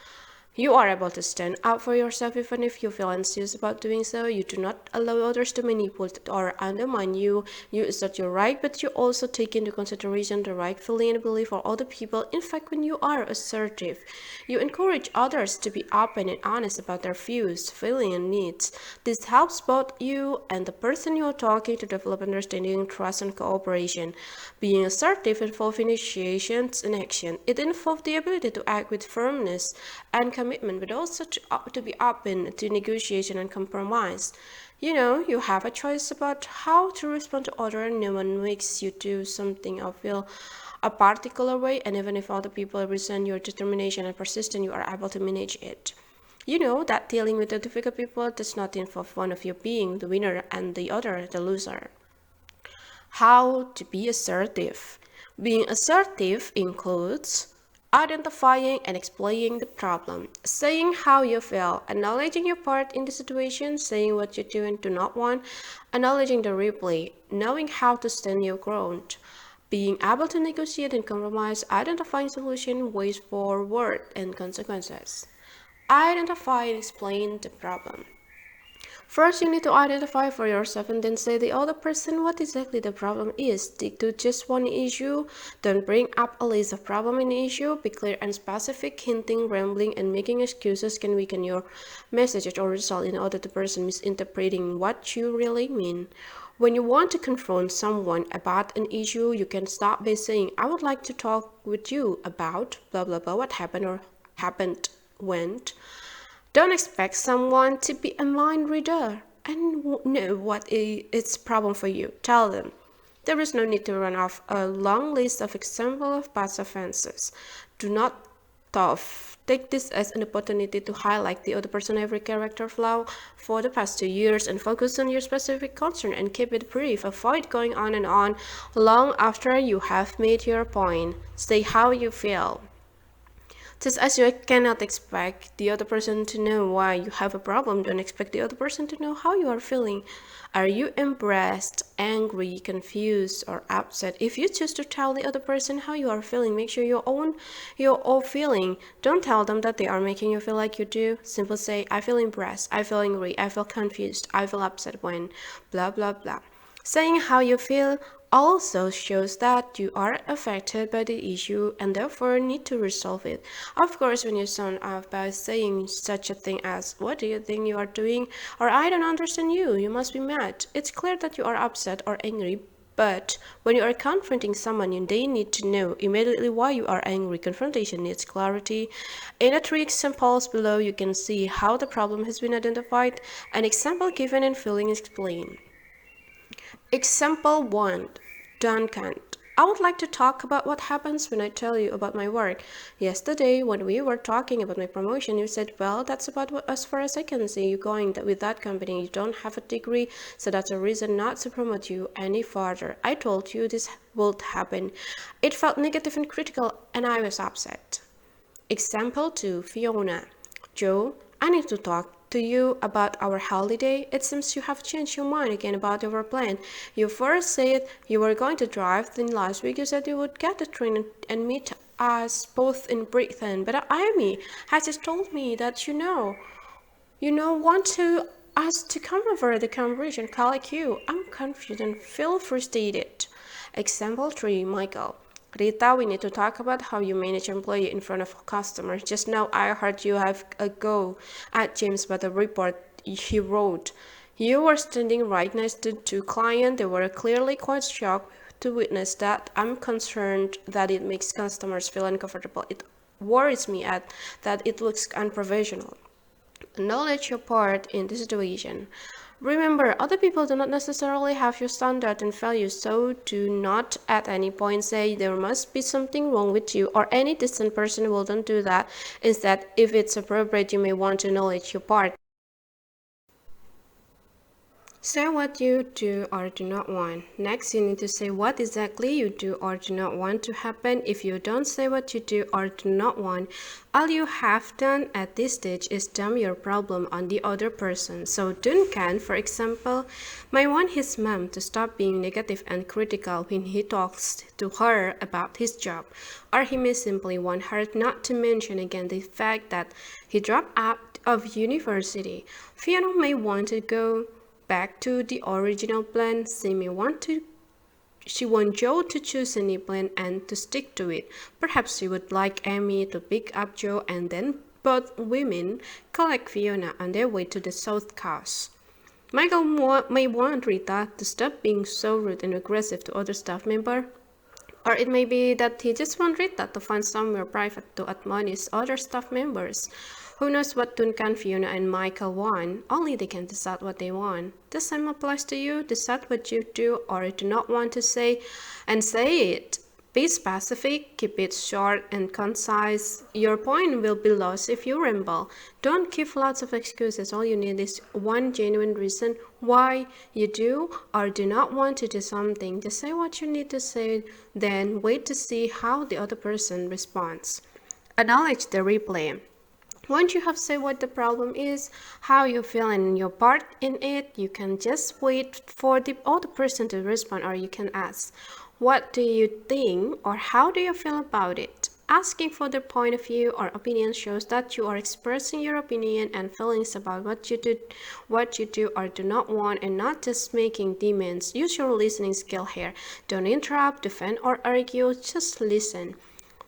You are able to stand up for yourself even if you feel anxious about doing so. You do not allow others to manipulate or undermine you. You assert your right, but you also take into consideration the right feeling and belief of other people. In fact, when you are assertive, you encourage others to be open and honest about their views, feelings, and needs. This helps both you and the person you are talking to develop understanding, trust, and cooperation. Being assertive involves initiations and action. It involves the ability to act with firmness and commitment, but also to be open to negotiation and compromise. You have a choice about how to respond to others. No one makes you do something or feel a particular way, and even if other people resent your determination and persistence, you are able to manage it. You know that dealing with the difficult people does not involve one of you being the winner and the other the loser. How to be assertive. Being assertive includes identifying and explaining the problem, saying how you feel, acknowledging your part in the situation, saying what you do and do not want, acknowledging the replay, knowing how to stand your ground, being able to negotiate and compromise, identifying solution, ways forward, and consequences. Identify and explain the problem. First, you need to identify for yourself and then say the other person what exactly the problem is. Stick to just one issue. Don't bring up a list of problems in the issue. Be clear and specific. Hinting, rambling, and making excuses can weaken your message or result in other person misinterpreting what you really mean. When you want to confront someone about an issue, you can start by saying, I would like to talk with you about blah blah blah, what happened or happened when. Don't expect someone to be a mind reader and know what is problem for you. Tell them. There is no need to run off a long list of examples of past offenses. Do not take this as an opportunity to highlight the other person's every character flaw for the past 2 years and focus on your specific concern and keep it brief. Avoid going on and on long after you have made your point. Say how you feel. Just as you cannot expect the other person to know why you have a problem, don't expect the other person to know how you are feeling. Are you embarrassed, angry, confused, or upset? If you choose to tell the other person how you are feeling, make sure you own your own feeling. Don't tell them that they are making you feel like you do. Simply say, I feel embarrassed, I feel angry, I feel confused, I feel upset when blah blah blah. Saying how you feel also shows that you are affected by the issue and therefore need to resolve it. Of course, when you sound off by saying such a thing as, what do you think you are doing? Or I don't understand you, you must be mad. It's clear that you are upset or angry, but when you are confronting someone, they need to know immediately why you are angry. Confrontation needs clarity. In the 3 examples below, you can see how the problem has been identified, an example given and feeling explained. Example 1. Duncan. I would like to talk about what happens when I tell you about my work. Yesterday, when we were talking about my promotion, you said, well, that's about what, as far as I can see, you going with that company. You don't have a degree, so that's a reason not to promote you any further. I told you this would happen. It felt negative and critical, and I was upset. Example 2. Fiona. Joe, I need to talk to you about our holiday? It seems you have changed your mind again about our plan. You first said you were going to drive, then last week you said you would get the train and meet us both in Britain. But Amy has just told me that want to us to come over the Cambridge and collect you. I'm confused and feel frustrated. Example 3, Michael. Rita, we need to talk about how you manage employee in front of customers. Just now I heard you have a go at James about the report he wrote. You were standing right next to two clients. They were clearly quite shocked to witness that. I'm concerned that it makes customers feel uncomfortable. It worries me that it looks unprofessional. Acknowledge your part in the situation. Remember, other people do not necessarily have your standard and values, so do not at any point say there must be something wrong with you, or any distant person will not do that. Instead, if it's appropriate, you may want to acknowledge your part. Say what you do or do not want. Next, you need to say what exactly you do or do not want to happen. If you don't say what you do or do not want, all you have done at this stage is dump your problem on the other person. So Duncan, for example, might want his mom to stop being negative and critical when he talks to her about his job. Or he may simply want her not to mention again the fact that he dropped out of university. Fiona may want to go back to the original plan. She wants Joe to choose a new plan and to stick to it. Perhaps she would like Amy to pick up Joe, and then both women collect Fiona on their way to the South Coast. Michael may want Rita to stop being so rude and aggressive to other staff members. Or it may be that he just wants Rita to find somewhere private to admonish other staff members. Who knows what Duncan, Fiona, and Michael want? Only they can decide what they want. The same applies to you. Decide what you do or do not want to say, and say it. Be specific, keep it short and concise. Your point will be lost if you ramble. Don't give lots of excuses. All you need is one genuine reason why you do or do not want to do something. Just say what you need to say, then wait to see how the other person responds. Acknowledge the replay. Once you have said what the problem is, how you feel and your part in it, you can just wait for the other person to respond, or you can ask, what do you think or how do you feel about it? Asking for their point of view or opinion shows that you are expressing your opinion and feelings about what you do or do not want, and not just making demands. Use your listening skill here. Don't interrupt, defend, or argue, just listen.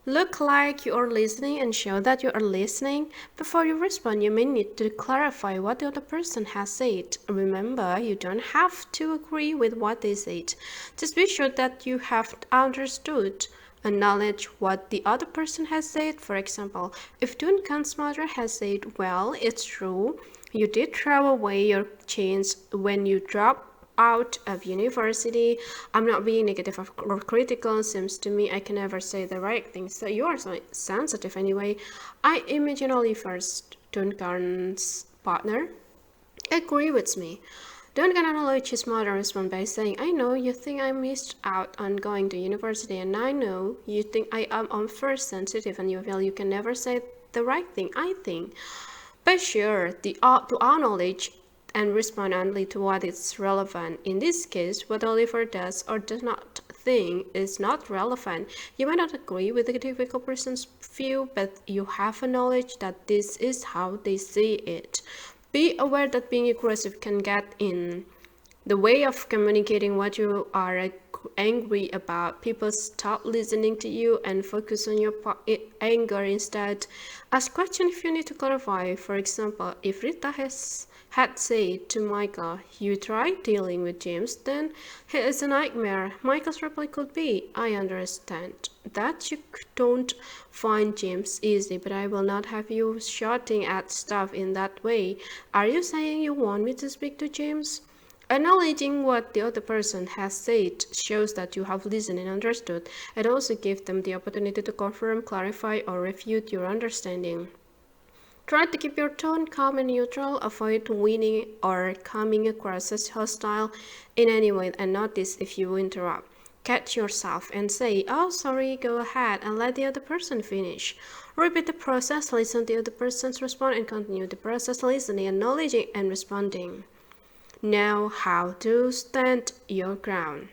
Look like you are listening and show that you are listening. Before you respond, you may need to clarify what the other person has said. Remember, you don't have to agree with what they said. Just be sure that you have understood. Acknowledge what the other person has said. For example, if Duncan's mother has said, well, it's true, you did throw away your chance when you dropped out of university. I'm not being negative or critical. Seems to me I can never say the right thing. So you are so sensitive anyway. I imagine only first Duncan's partner agree with me. Duncan acknowledged his mother respond by saying, I know you think I missed out on going to university, and I know you think I am unfair, sensitive, and you feel you can never say the right thing, I think. But sure, to acknowledge and respond only to what is relevant. In this case, what Oliver does or does not think is not relevant. You may not agree with the difficult person's view, but you have a knowledge that this is how they see it. Be aware that being aggressive can get in the way of communicating what you are angry about. People stop listening to you and focus on your anger instead. Ask questions if you need to clarify. For example, if Rita had said to Michael, you tried dealing with James, then he is a nightmare. Michael's reply could be, I understand that you don't find James easy, but I will not have you shouting at stuff in that way. Are you saying you want me to speak to James? Acknowledging what the other person has said shows that you have listened and understood. It also gives them the opportunity to confirm, clarify, or refute your understanding. Try to keep your tone calm and neutral. Avoid winning or coming across as hostile in any way, and notice if you interrupt. catch yourself and say, "Oh, sorry, go ahead," and let the other person finish. Repeat the process, listen to the other person's response, and continue the process, listening, acknowledging, and responding. Know how to stand your ground.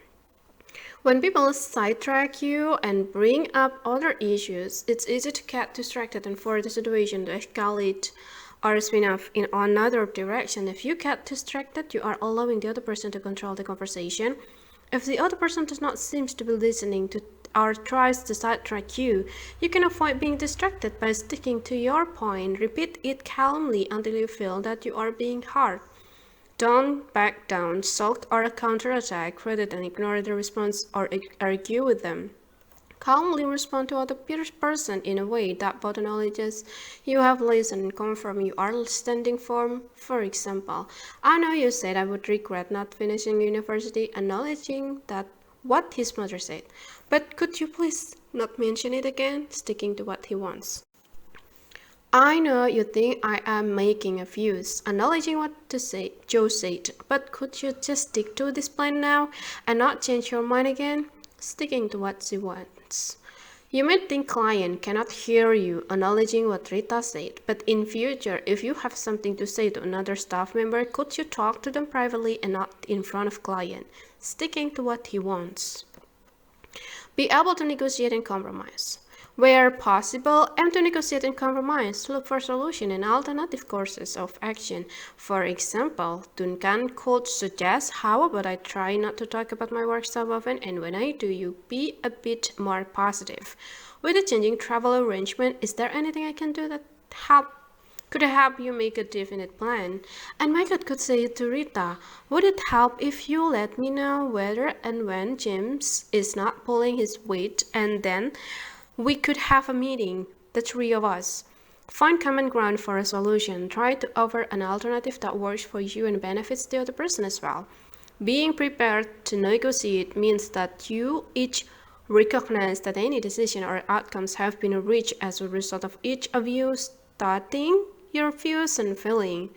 When people sidetrack you and bring up other issues, it's easy to get distracted and for the situation to escalate or spin off in another direction. If you get distracted, you are allowing the other person to control the conversation. If the other person does not seem to be listening to or tries to sidetrack you, you can avoid being distracted by sticking to your point. Repeat it calmly until you feel that you are being heard. Don't back down, sulk, or counterattack rather than ignore the response or argue with them. Calmly respond to other person in a way that both acknowledges you have listened and confirm you are standing firm. For example, "I know you said I would regret not finishing university," acknowledging that what his mother said. "But could you please not mention it again?" Sticking to what he wants. "I know you think I am making a fuss," acknowledging what Joe said, "but could you just stick to this plan now and not change your mind again?" Sticking to what she wants. You may think client cannot hear you, acknowledging what Rita said, but in future, if you have something to say to another staff member, could you talk to them privately and not in front of client? Sticking to what he wants. Be able to negotiate and compromise. Where possible, aim to negotiate and compromise. Look for solution and alternative courses of action. For example, Duncan could suggest, "How about I try not to talk about my work so often, and when I do, you be a bit more positive. With the changing travel arrangement, is there anything I can do that could help you make a definite plan?" And Michael could say to Rita, "Would it help if you let me know whether and when James is not pulling his weight, and then we could have a meeting, the three of us. Find common ground for a solution. Try to offer an alternative that works for you and benefits the other person as well." Being prepared to negotiate means that you each recognize that any decision or outcomes have been reached as a result of each of you stating your views and feeling.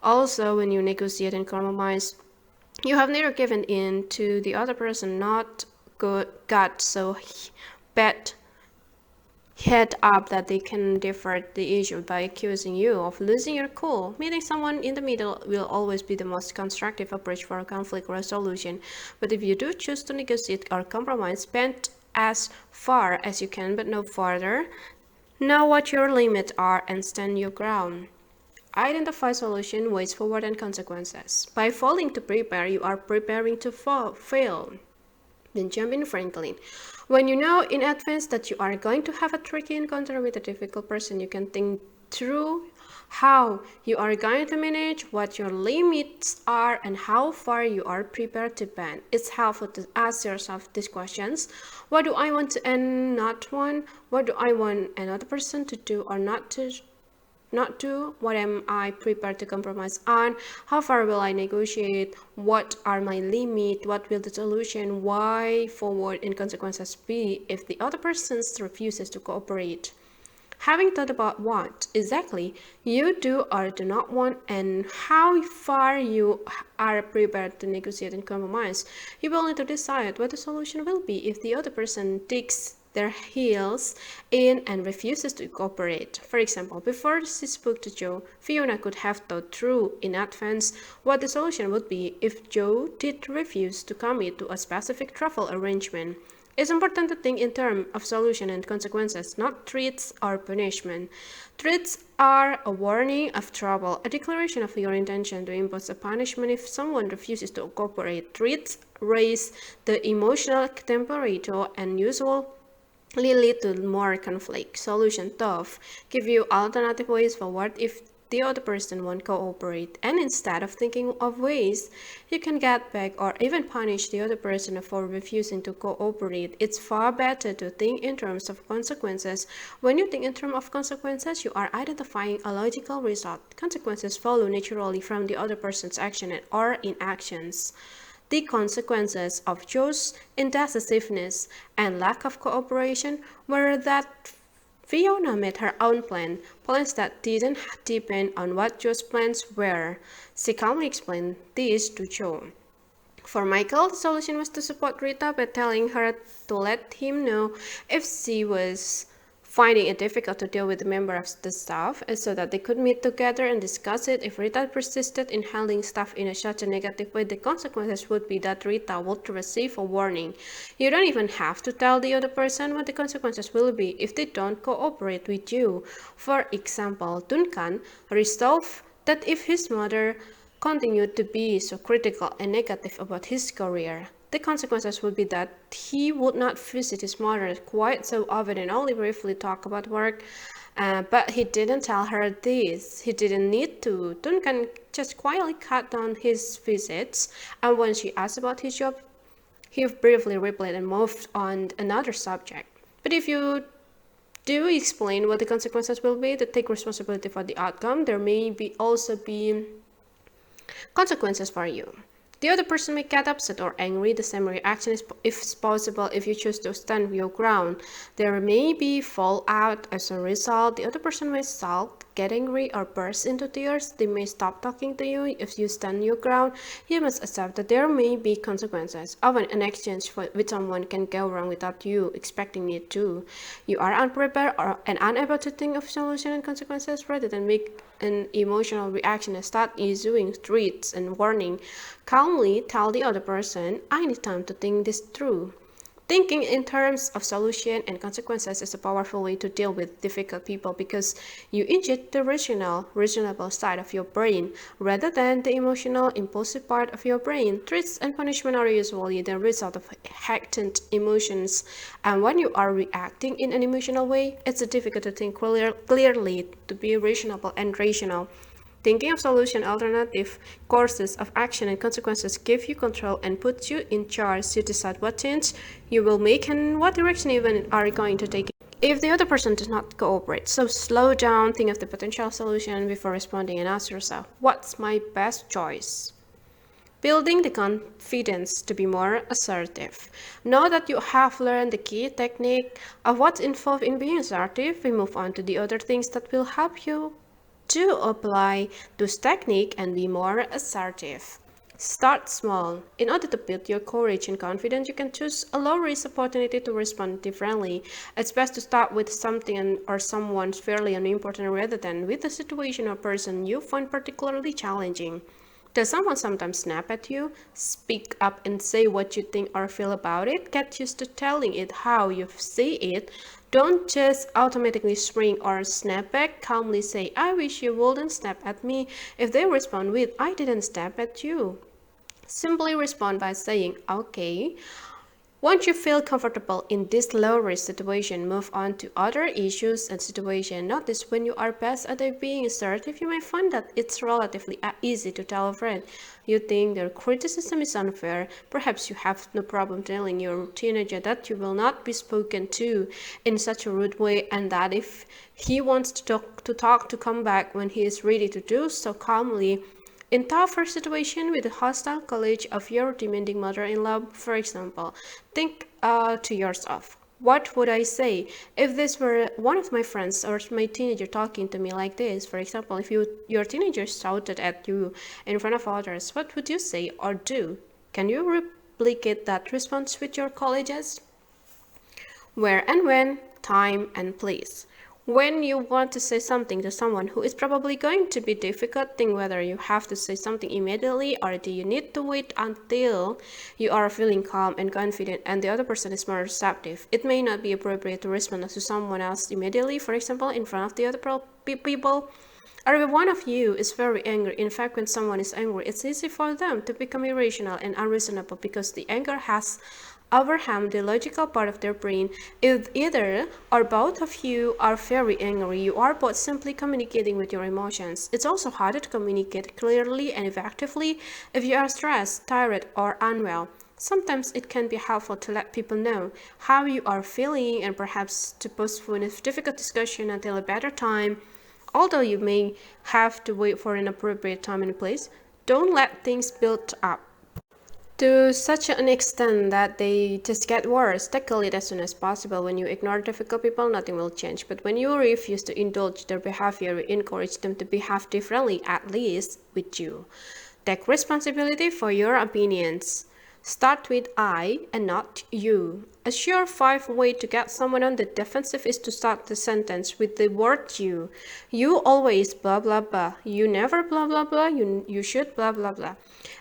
Also, when you negotiate and compromise, you have neither given in to the other person, not got so bad head up that they can divert the issue by accusing you of losing your cool. Meeting someone in the middle will always be the most constructive approach for a conflict resolution. But if you do choose to negotiate or compromise, bend as far as you can but no farther. Know what your limits are and stand your ground. Identify solution, ways forward, and consequences. By failing to prepare, you are preparing to fail. Benjamin Franklin. When you know in advance that you are going to have a tricky encounter with a difficult person, you can think through how you are going to manage, what your limits are, and how far you are prepared to bend. It's helpful to ask yourself these questions. What do I want to and not want? What do I want another person to do or not do? What am I prepared to compromise on? How far will I negotiate? What are my limits? What will the solution, why forward, and consequences be if the other person refuses to cooperate? Having thought about what exactly you do or do not want and how far you are prepared to negotiate and compromise, you will need to decide what the solution will be if the other person digs their heels in and refuses to cooperate. For example, before she spoke to Joe, Fiona could have thought through in advance what the solution would be if Joe did refuse to commit to a specific travel arrangement. It's important to think in terms of solution and consequences, not threats or punishment. Threats are a warning of trouble, a declaration of your intention to impose a punishment if someone refuses to cooperate. Threats raise the emotional temperature and usually lead to more conflict. Solution tough. Give you alternative ways forward if the other person won't cooperate. And instead of thinking of ways you can get back or even punish the other person for refusing to cooperate, it's far better to think in terms of consequences. When you think in terms of consequences, you are identifying a logical result. Consequences follow naturally from the other person's action or inactions. The consequences of Joe's indecisiveness and lack of cooperation were that Fiona made her own plans that didn't depend on what Joe's plans were. She calmly explained this to Joe. For Michael, the solution was to support Rita by telling her to let him know if she was finding it difficult to deal with a member of the staff, and so that they could meet together and discuss it. If Rita persisted in handling stuff in such a negative way, the consequences would be that Rita would receive a warning. You don't even have to tell the other person what the consequences will be if they don't cooperate with you. For example, Duncan resolved that if his mother continued to be so critical and negative about his career, the consequences would be that he would not visit his mother quite so often and only briefly talk about work. But he didn't tell her this. He didn't need to. Duncan just quietly cut down his visits, and when she asked about his job, he briefly replied and moved on another subject. But if you do explain what the consequences will be, to take responsibility for the outcome, there may also be consequences for you. The other person may get upset or angry. The same reaction is possible if you choose to stand your ground. There may be fallout as a result. The other person may sulk, get angry, or burst into tears. They may stop talking to you if you stand your ground. You must accept that there may be consequences. Often an exchange with someone can go wrong without you expecting it to. You are unprepared and unable to think of solutions and consequences rather than make an emotional reaction and start issuing threats and warning. Calmly tell the other person, I need time to think this through. Thinking in terms of solution and consequences is a powerful way to deal with difficult people because you inject the reasonable side of your brain rather than the emotional, impulsive part of your brain. Threats and punishment are usually the result of heightened emotions, and when you are reacting in an emotional way, it's difficult to think clearly, to be reasonable and rational. Thinking of solution, alternative courses of action and consequences give you control and puts you in charge. You decide what change you will make and what direction you are going to take if the other person does not cooperate. So slow down, think of the potential solution before responding and ask yourself, what's my best choice? Building the confidence to be more assertive. Now that you have learned the key technique of what's involved in being assertive, we move on to the other things that will help you to apply this technique and be more assertive. Start small. In order to build your courage and confidence, you can choose a low-risk opportunity to respond differently. It's best to start with something or someone fairly unimportant rather than with a situation or person you find particularly challenging. Does someone sometimes snap at you? Speak up and say what you think or feel about it. Get used to telling it how you see it. Don't just automatically spring or snap back. Calmly say, I wish you wouldn't snap at me. If they respond with, I didn't snap at you, simply respond by saying, okay. Once you feel comfortable in this low-risk situation, move on to other issues and situations. Notice when you are best at being assertive, you may find that it's relatively easy to tell a friend you think their criticism is unfair. Perhaps you have no problem telling your teenager that you will not be spoken to in such a rude way, and that if he wants to come back when he is ready to do so calmly. In tougher situation with a hostile colleague of your demanding mother-in-law, for example, think to yourself, what would I say if this were one of my friends or my teenager talking to me like this? For example, if your teenager shouted at you in front of others, what would you say or do? Can you replicate that response with your colleagues? Where and when, time and place. When you want to say something to someone who is probably going to be difficult, think whether you have to say something immediately or do you need to wait until you are feeling calm and confident and the other person is more receptive. It may not be appropriate to respond to someone else immediately, for example, in front of the other people. Or if one of you is very angry. In fact, when someone is angry, it's easy for them to become irrational and unreasonable because the anger has overwhelmed the logical part of their brain. If either or both of you are very angry, you are both simply communicating with your emotions. It's also harder to communicate clearly and effectively if you are stressed, tired, or unwell. Sometimes it can be helpful to let people know how you are feeling and perhaps to postpone a difficult discussion until a better time. Although you may have to wait for an appropriate time and place, don't let things build up to such an extent that they just get worse. Tackle it as soon as possible. When you ignore difficult people, nothing will change. But when you refuse to indulge their behavior, you encourage them to behave differently, at least with you. Take responsibility for your opinions. Start with I and not you. A surefire way to get someone on the defensive is to start the sentence with the word you. You always blah blah blah. You never blah blah blah. You should blah blah blah.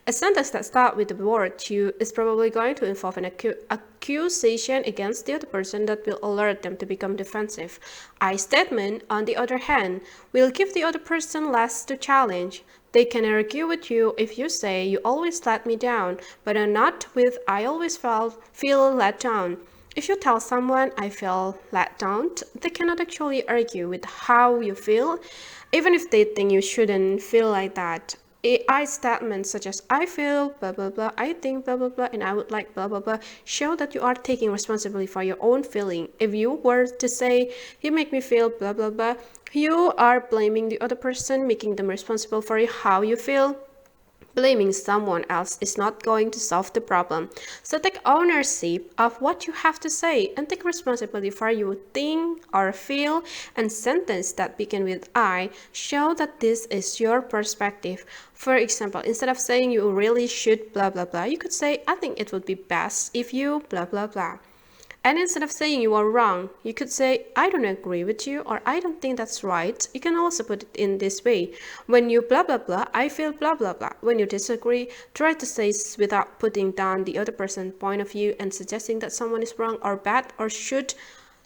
A sentence that starts with the word you is probably going to involve an accusation against the other person that will alert them to become defensive. I statement, on the other hand, will give the other person less to challenge. They can argue with you if you say you always let me down, but are not with I always feel let down. If you tell someone I feel let down, they cannot actually argue with how you feel, even if they think you shouldn't feel like that. I statements such as I feel blah blah blah, I think blah blah blah, and I would like blah blah blah show that you are taking responsibility for your own feeling. If you were to say you make me feel blah blah blah, you are blaming the other person, making them responsible for how you feel. Blaming someone else is not going to solve the problem. So take ownership of what you have to say and take responsibility for your think or feel, and sentence that begin with I show that this is your perspective. For example, instead of saying you really should blah blah blah, you could say I think it would be best if you blah blah blah. And instead of saying you are wrong, you could say, I don't agree with you, or I don't think that's right. You can also put it in this way. When you blah blah blah, I feel blah blah blah. When you disagree, try to say without putting down the other person's point of view and suggesting that someone is wrong or bad or should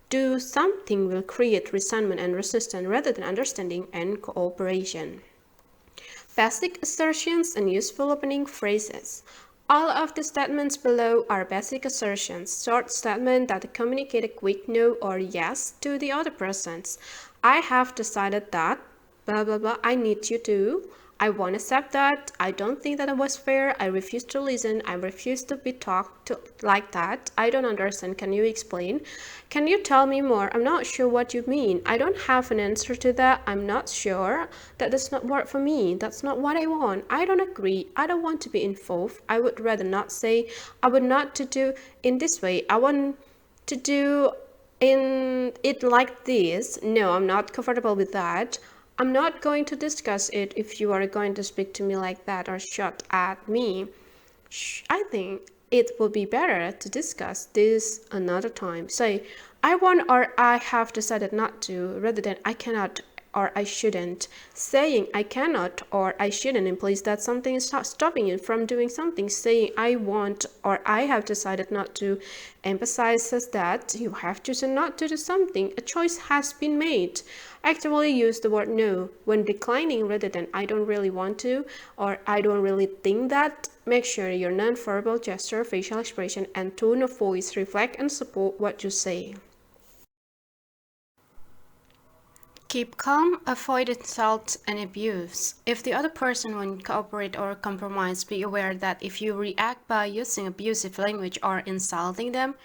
do something will create resentment and resistance rather than understanding and cooperation. Basic assertions and useful opening phrases. All of the statements below are basic assertions, short statements that communicate a quick no or yes to the other persons. I have decided that, blah blah blah, I need you to. I won't accept that. I don't think that it was fair. I refuse to listen. I refuse to be talked to like that. I don't understand. Can you explain? Can you tell me more? I'm not sure what you mean. I don't have an answer to that. I'm not sure. That does not work for me. That's not what I want. I don't agree. I don't want to be involved. I would rather not say. I would not to do in this way. I want to do in it like this. No, I'm not comfortable with that. I'm not going to discuss it if you are going to speak to me like that or shout at me. I think it would be better to discuss this another time. Say, I want or I have decided not to, rather than I cannot or I shouldn't. Saying I cannot or I shouldn't implies that something is stopping you from doing something. Saying I want or I have decided not to emphasizes that you have chosen not to do something. A choice has been made. Actively use the word no when declining rather than I don't really want to or I don't really think that. Make sure your nonverbal gesture, facial expression, and tone of voice reflect and support what you say. Keep calm, avoid insult and abuse. If the other person won't cooperate or compromise, be aware that if you react by using abusive language or insulting them,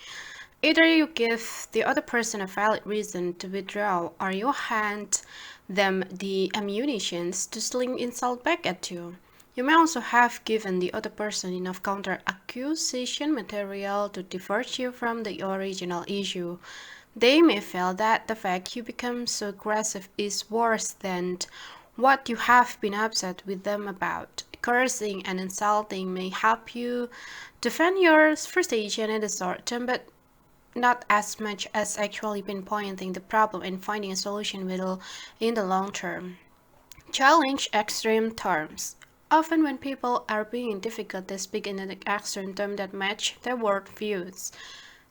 either you give the other person a valid reason to withdraw or you hand them the ammunition to sling insult back at you. You may also have given the other person enough counter-accusation material to divert you from the original issue. They may feel that the fact you become so aggressive is worse than what you have been upset with them about. Cursing and insulting may help you defend your frustration in the short term, but not as much as actually pinpointing the problem and finding a solution will in the long term. Challenge extreme terms. Often when people are being difficult, they speak in an extreme term that match their worldviews.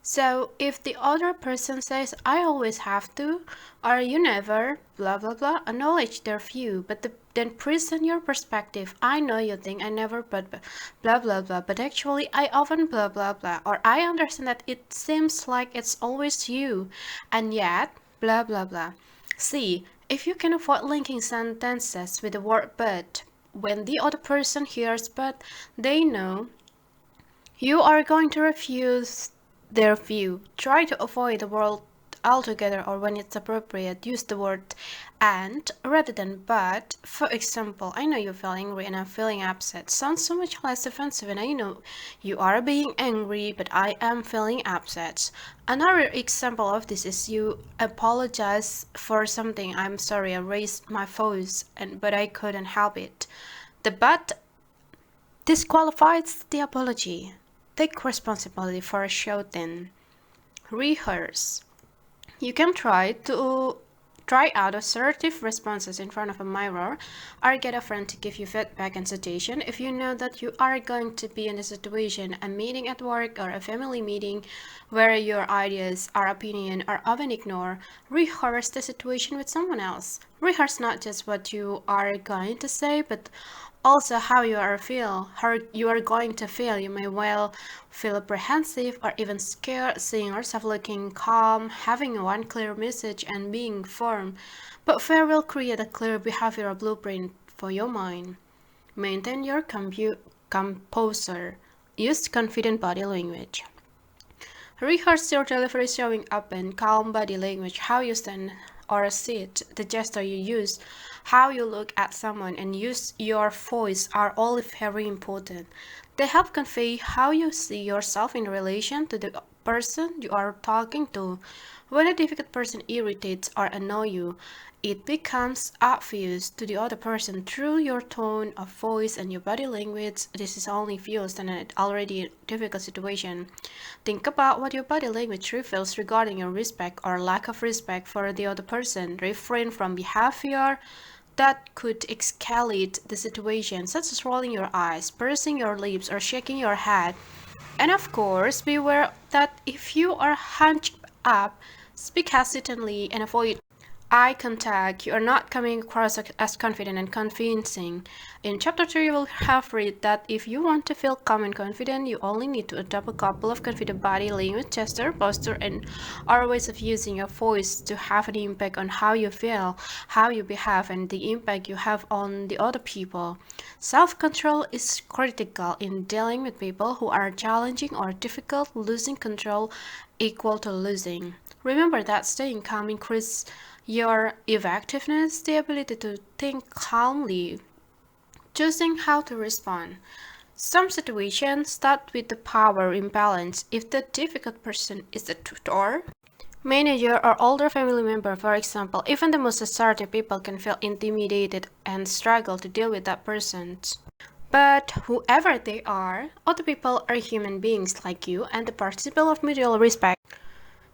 So if the other person says, I always have to, or you never, blah blah blah, acknowledge their view, but then present your perspective. I know you think I never, but blah blah blah, but actually I often blah blah blah, or I understand that it seems like it's always you, and yet, blah blah blah. See, if you can avoid linking sentences with the word but, when the other person hears but, they know you are going to refuse their view. Try to avoid the word altogether, or when it's appropriate, use the word and rather than but. For example, I know you feel angry and I'm feeling upset. Sounds so much less offensive, and I know you are being angry, but I am feeling upset. Another example of this is you apologize for something. I'm sorry, I raised my voice, but I couldn't help it. The but disqualifies the apology. take responsibility for shouting. Rehearse. You can try out assertive responses in front of a mirror, or get a friend to give you feedback and suggestion if you know that you are going to be in a situation, a meeting at work or a family meeting, where your ideas or opinion are often ignored. Rehearse the situation with someone else. Rehearse not just what you are going to say, but also how you are going to feel. You may well feel apprehensive or even scared, seeing yourself looking calm, having one clear message and being firm. But fear will create a clear behavioral blueprint for your mind. Maintain your composure. Use confident body language. Rehearse your delivery, showing up in calm body language, how you stand or sit, the gesture you use, how you look at someone, and use your voice are all very important. They help convey how you see yourself in relation to the person you are talking to. When a difficult person irritates or annoys you, it becomes obvious to the other person through your tone of voice and your body language. This is only fused in an already difficult situation. Think about what your body language reveals regarding your respect or lack of respect for the other person. Refrain from behavior that could escalate the situation, such as rolling your eyes, pursing your lips, or shaking your head. And of course, beware that if you are hunched up, speak hesitantly and avoid eye contact. You are not coming across as confident and convincing. In chapter 3, you will have read that if you want to feel calm and confident, you only need to adopt a couple of confident body language, gesture, posture, and other ways of using your voice to have an impact on how you feel, how you behave, and the impact you have on the other people. Self-control is critical in dealing with people who are challenging or difficult. Losing control equal to losing. Remember that staying calm increases your effectiveness, the ability to think calmly, choosing how to respond. Some situations start with the power imbalance. If the difficult person is a tutor, manager, or older family member, for example, even the most assertive people can feel intimidated and struggle to deal with that person. But whoever they are, other people are human beings like you, and the principle of mutual respect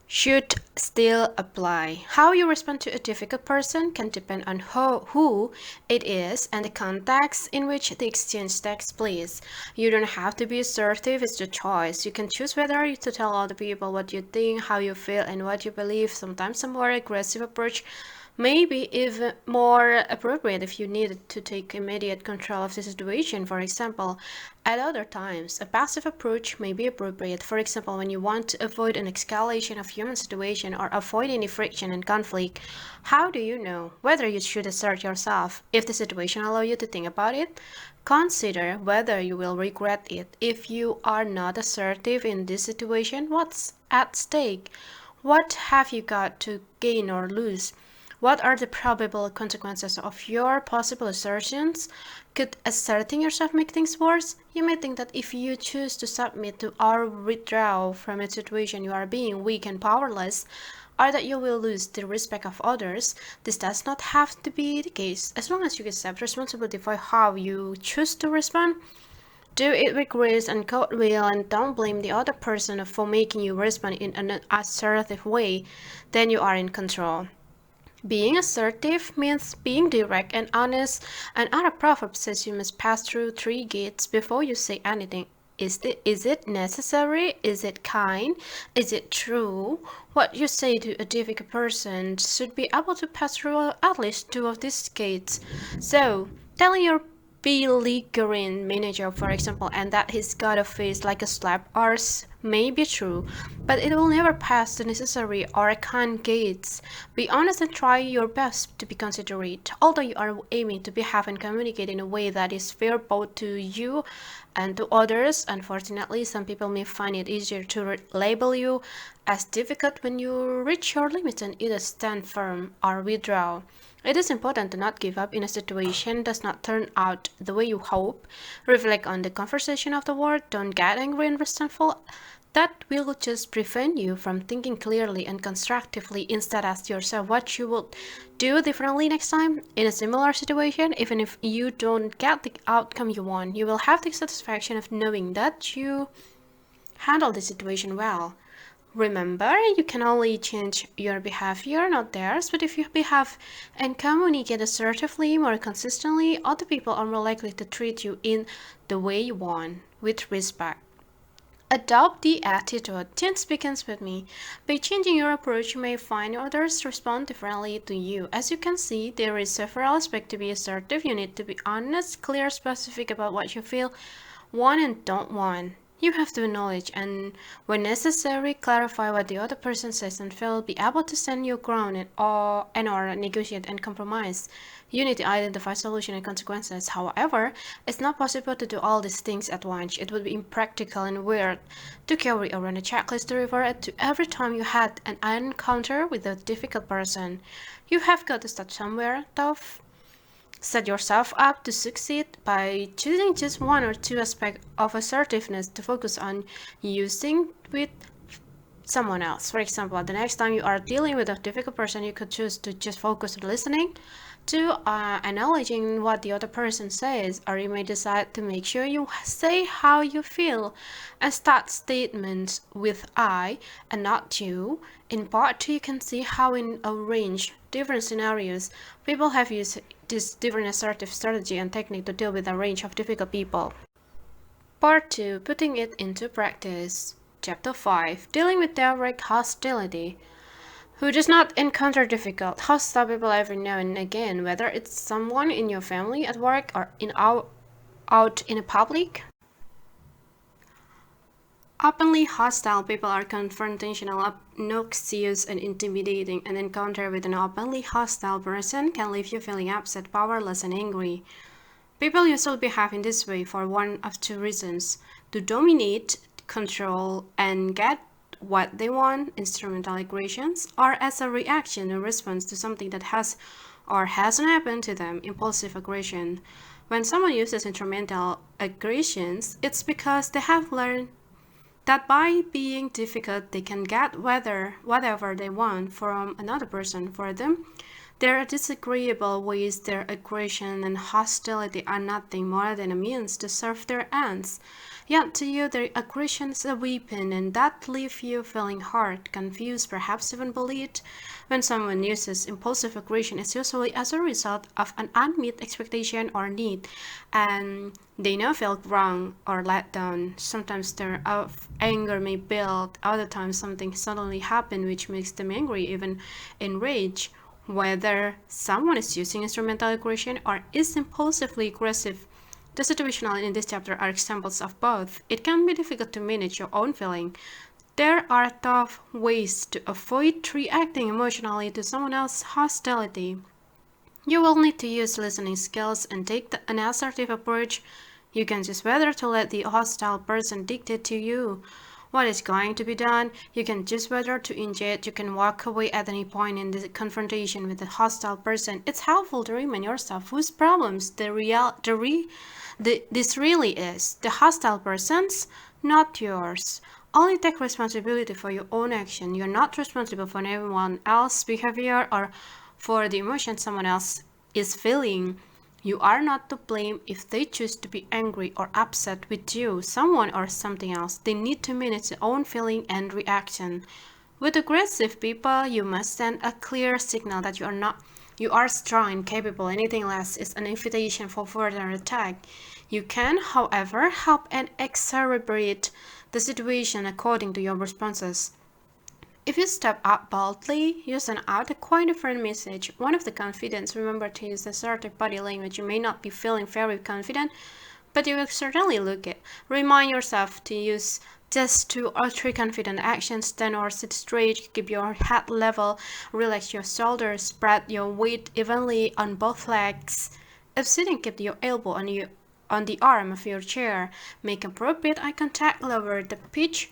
should still apply. How you respond to a difficult person can depend on who it is and the context in which the exchange takes place. You don't have to be assertive, it's your choice. You can choose whether to tell other people what you think, how you feel, and what you believe. Sometimes a more aggressive approach may be even more appropriate if you needed to take immediate control of the situation, for example. At other times, a passive approach may be appropriate, for example, when you want to avoid an escalation of human situation or avoid any friction and conflict. How do you know whether you should assert yourself? If the situation allows you to think about it, consider whether you will regret it. If you are not assertive in this situation, what's at stake? What have you got to gain or lose? What are the probable consequences of your possible assertions? Could asserting yourself make things worse? You may think that if you choose to submit to or withdraw from a situation, you are being weak and powerless, or that you will lose the respect of others. This does not have to be the case. As long as you accept responsibility for how you choose to respond, do it with grace and goodwill, and don't blame the other person for making you respond in an assertive way, then you are in control. Being assertive means being direct and honest. Another proverb says you must pass through 3 gates before you say anything. Is it necessary? Is it kind? Is it true? What you say to a difficult person should be able to pass through at least 2 of these gates. So, telling your belligerent manager, for example, and that he's got a face like a slap arse may be true, but it will never pass the necessary or kind gates. Be honest and try your best to be considerate. Although you are aiming to behave and communicate in a way that is fair both to you and to others, unfortunately, some people may find it easier to label you as difficult when you reach your limits and either stand firm or withdraw. It is important to not give up in a situation does not turn out the way you hope. Reflect on the conversation afterward. Don't get angry and resentful. That will just prevent you from thinking clearly and constructively. Instead, ask yourself what you would do differently next time in a similar situation. Even if you don't get the outcome you want, you will have the satisfaction of knowing that you handle the situation well. Remember, you can only change your behavior, not theirs, but if you behave and communicate assertively more consistently, other people are more likely to treat you in the way you want, with respect. Adopt the attitude. Change begins with me. By changing your approach, you may find others respond differently to you. As you can see, there is several aspects to be assertive. You need to be honest, clear, specific about what you feel, want, and don't want. You have to acknowledge and, when necessary, clarify what the other person says and feel. Be able to stand your ground and or negotiate and compromise. You need to identify solution and consequences. However, it's not possible to do all these things at once. It would be impractical and weird to carry around a checklist to refer to every time you had an encounter with a difficult person. You have got to start somewhere, tough. Set yourself up to succeed by choosing just one or two aspects of assertiveness to focus on using with someone else. For example, the next time you are dealing with a difficult person, you could choose to just focus on listening, to acknowledging what the other person says, or you may decide to make sure you say how you feel and start statements with I and not you. In part two, you can see how in a range different scenarios people have used this different assertive strategy and technique to deal with a range of difficult people. Part 2, putting it into practice. Chapter 5, dealing with direct hostility. Who does not encounter difficult, hostile people every now and again, whether it's someone in your family, at work, or out in public? Openly hostile people are confrontational, obnoxious, and intimidating. An encounter with an openly hostile person can leave you feeling upset, powerless, and angry. People usually behave in this way for one of two reasons: to dominate, control, and get what they want, instrumental aggressions, or as a reaction in response to something that has or hasn't happened to them, impulsive aggression. When someone uses instrumental aggressions, it's because they have learned that by being difficult, they can get whatever they want from another person. For them, their disagreeable ways, their aggression and hostility are nothing more than a means to serve their ends. Yet to you, their aggression is a weapon, and that leaves you feeling hurt, confused, perhaps even bullied. When someone uses impulsive aggression, it's usually as a result of an unmet expectation or need, and they now feel wrong or let down. Sometimes their anger may build, other times something suddenly happens which makes them angry, even enraged. Whether someone is using instrumental aggression or is impulsively aggressive, the situational in this chapter are examples of both. It can be difficult to manage your own feeling. There are tough ways to avoid reacting emotionally to someone else's hostility. You will need to use listening skills and take an assertive approach. You can choose whether to let the hostile person dictate to you what is going to be done. You can choose whether to engage. You can walk away at any point in the confrontation with a hostile person. It's helpful to remind yourself whose problems this really is. The hostile person's, not yours. Only take responsibility for your own action. You're not responsible for anyone else's behavior or for the emotion someone else is feeling. You are not to blame if they choose to be angry or upset with you, someone, or something else. They need to manage their own feeling and reaction. With aggressive people, you must send a clear signal that you are strong and capable. Anything less is an invitation for further attack. You can, however, help and exacerbate the situation according to your responses. If you step up boldly, you send out a quite different message. One of the confidence, remember to use assertive body language. You may not be feeling very confident, but you will certainly look it. Remind yourself to use just 2 or 3 confident actions. Stand or sit straight, keep your head level, relax your shoulders, spread your weight evenly on both legs. If sitting, keep your elbow on the arm of your chair. Make appropriate eye contact, lower the pitch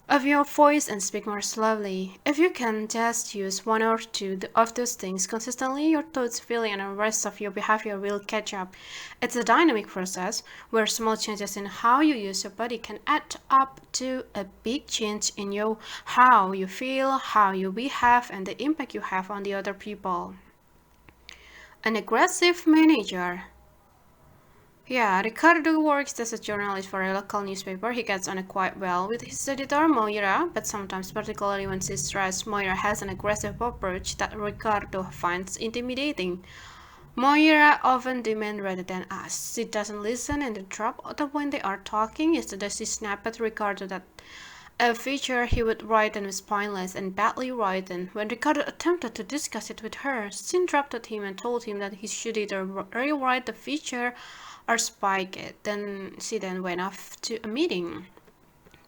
of your voice and speak more slowly. If you can just use 1 or 2 of those things consistently, your thoughts, feeling, and the rest of your behavior will catch up. It's a dynamic process where small changes in how you use your body can add up to a big change in how you feel, how you behave, and the impact you have on the other people. An aggressive manager. Yeah, Ricardo works as a journalist for a local newspaper. He gets on quite well with his editor, Moira, but sometimes, particularly when she's stressed, Moira has an aggressive approach that Ricardo finds intimidating. Moira often demands rather than asks. She doesn't listen and interrupt them when they are talking. Yesterday, she snapped at Ricardo that a feature he would write and was pointless and badly written. When Ricardo attempted to discuss it with her, she interrupted him and told him that he should either rewrite the feature or spike it. She then went off to a meeting.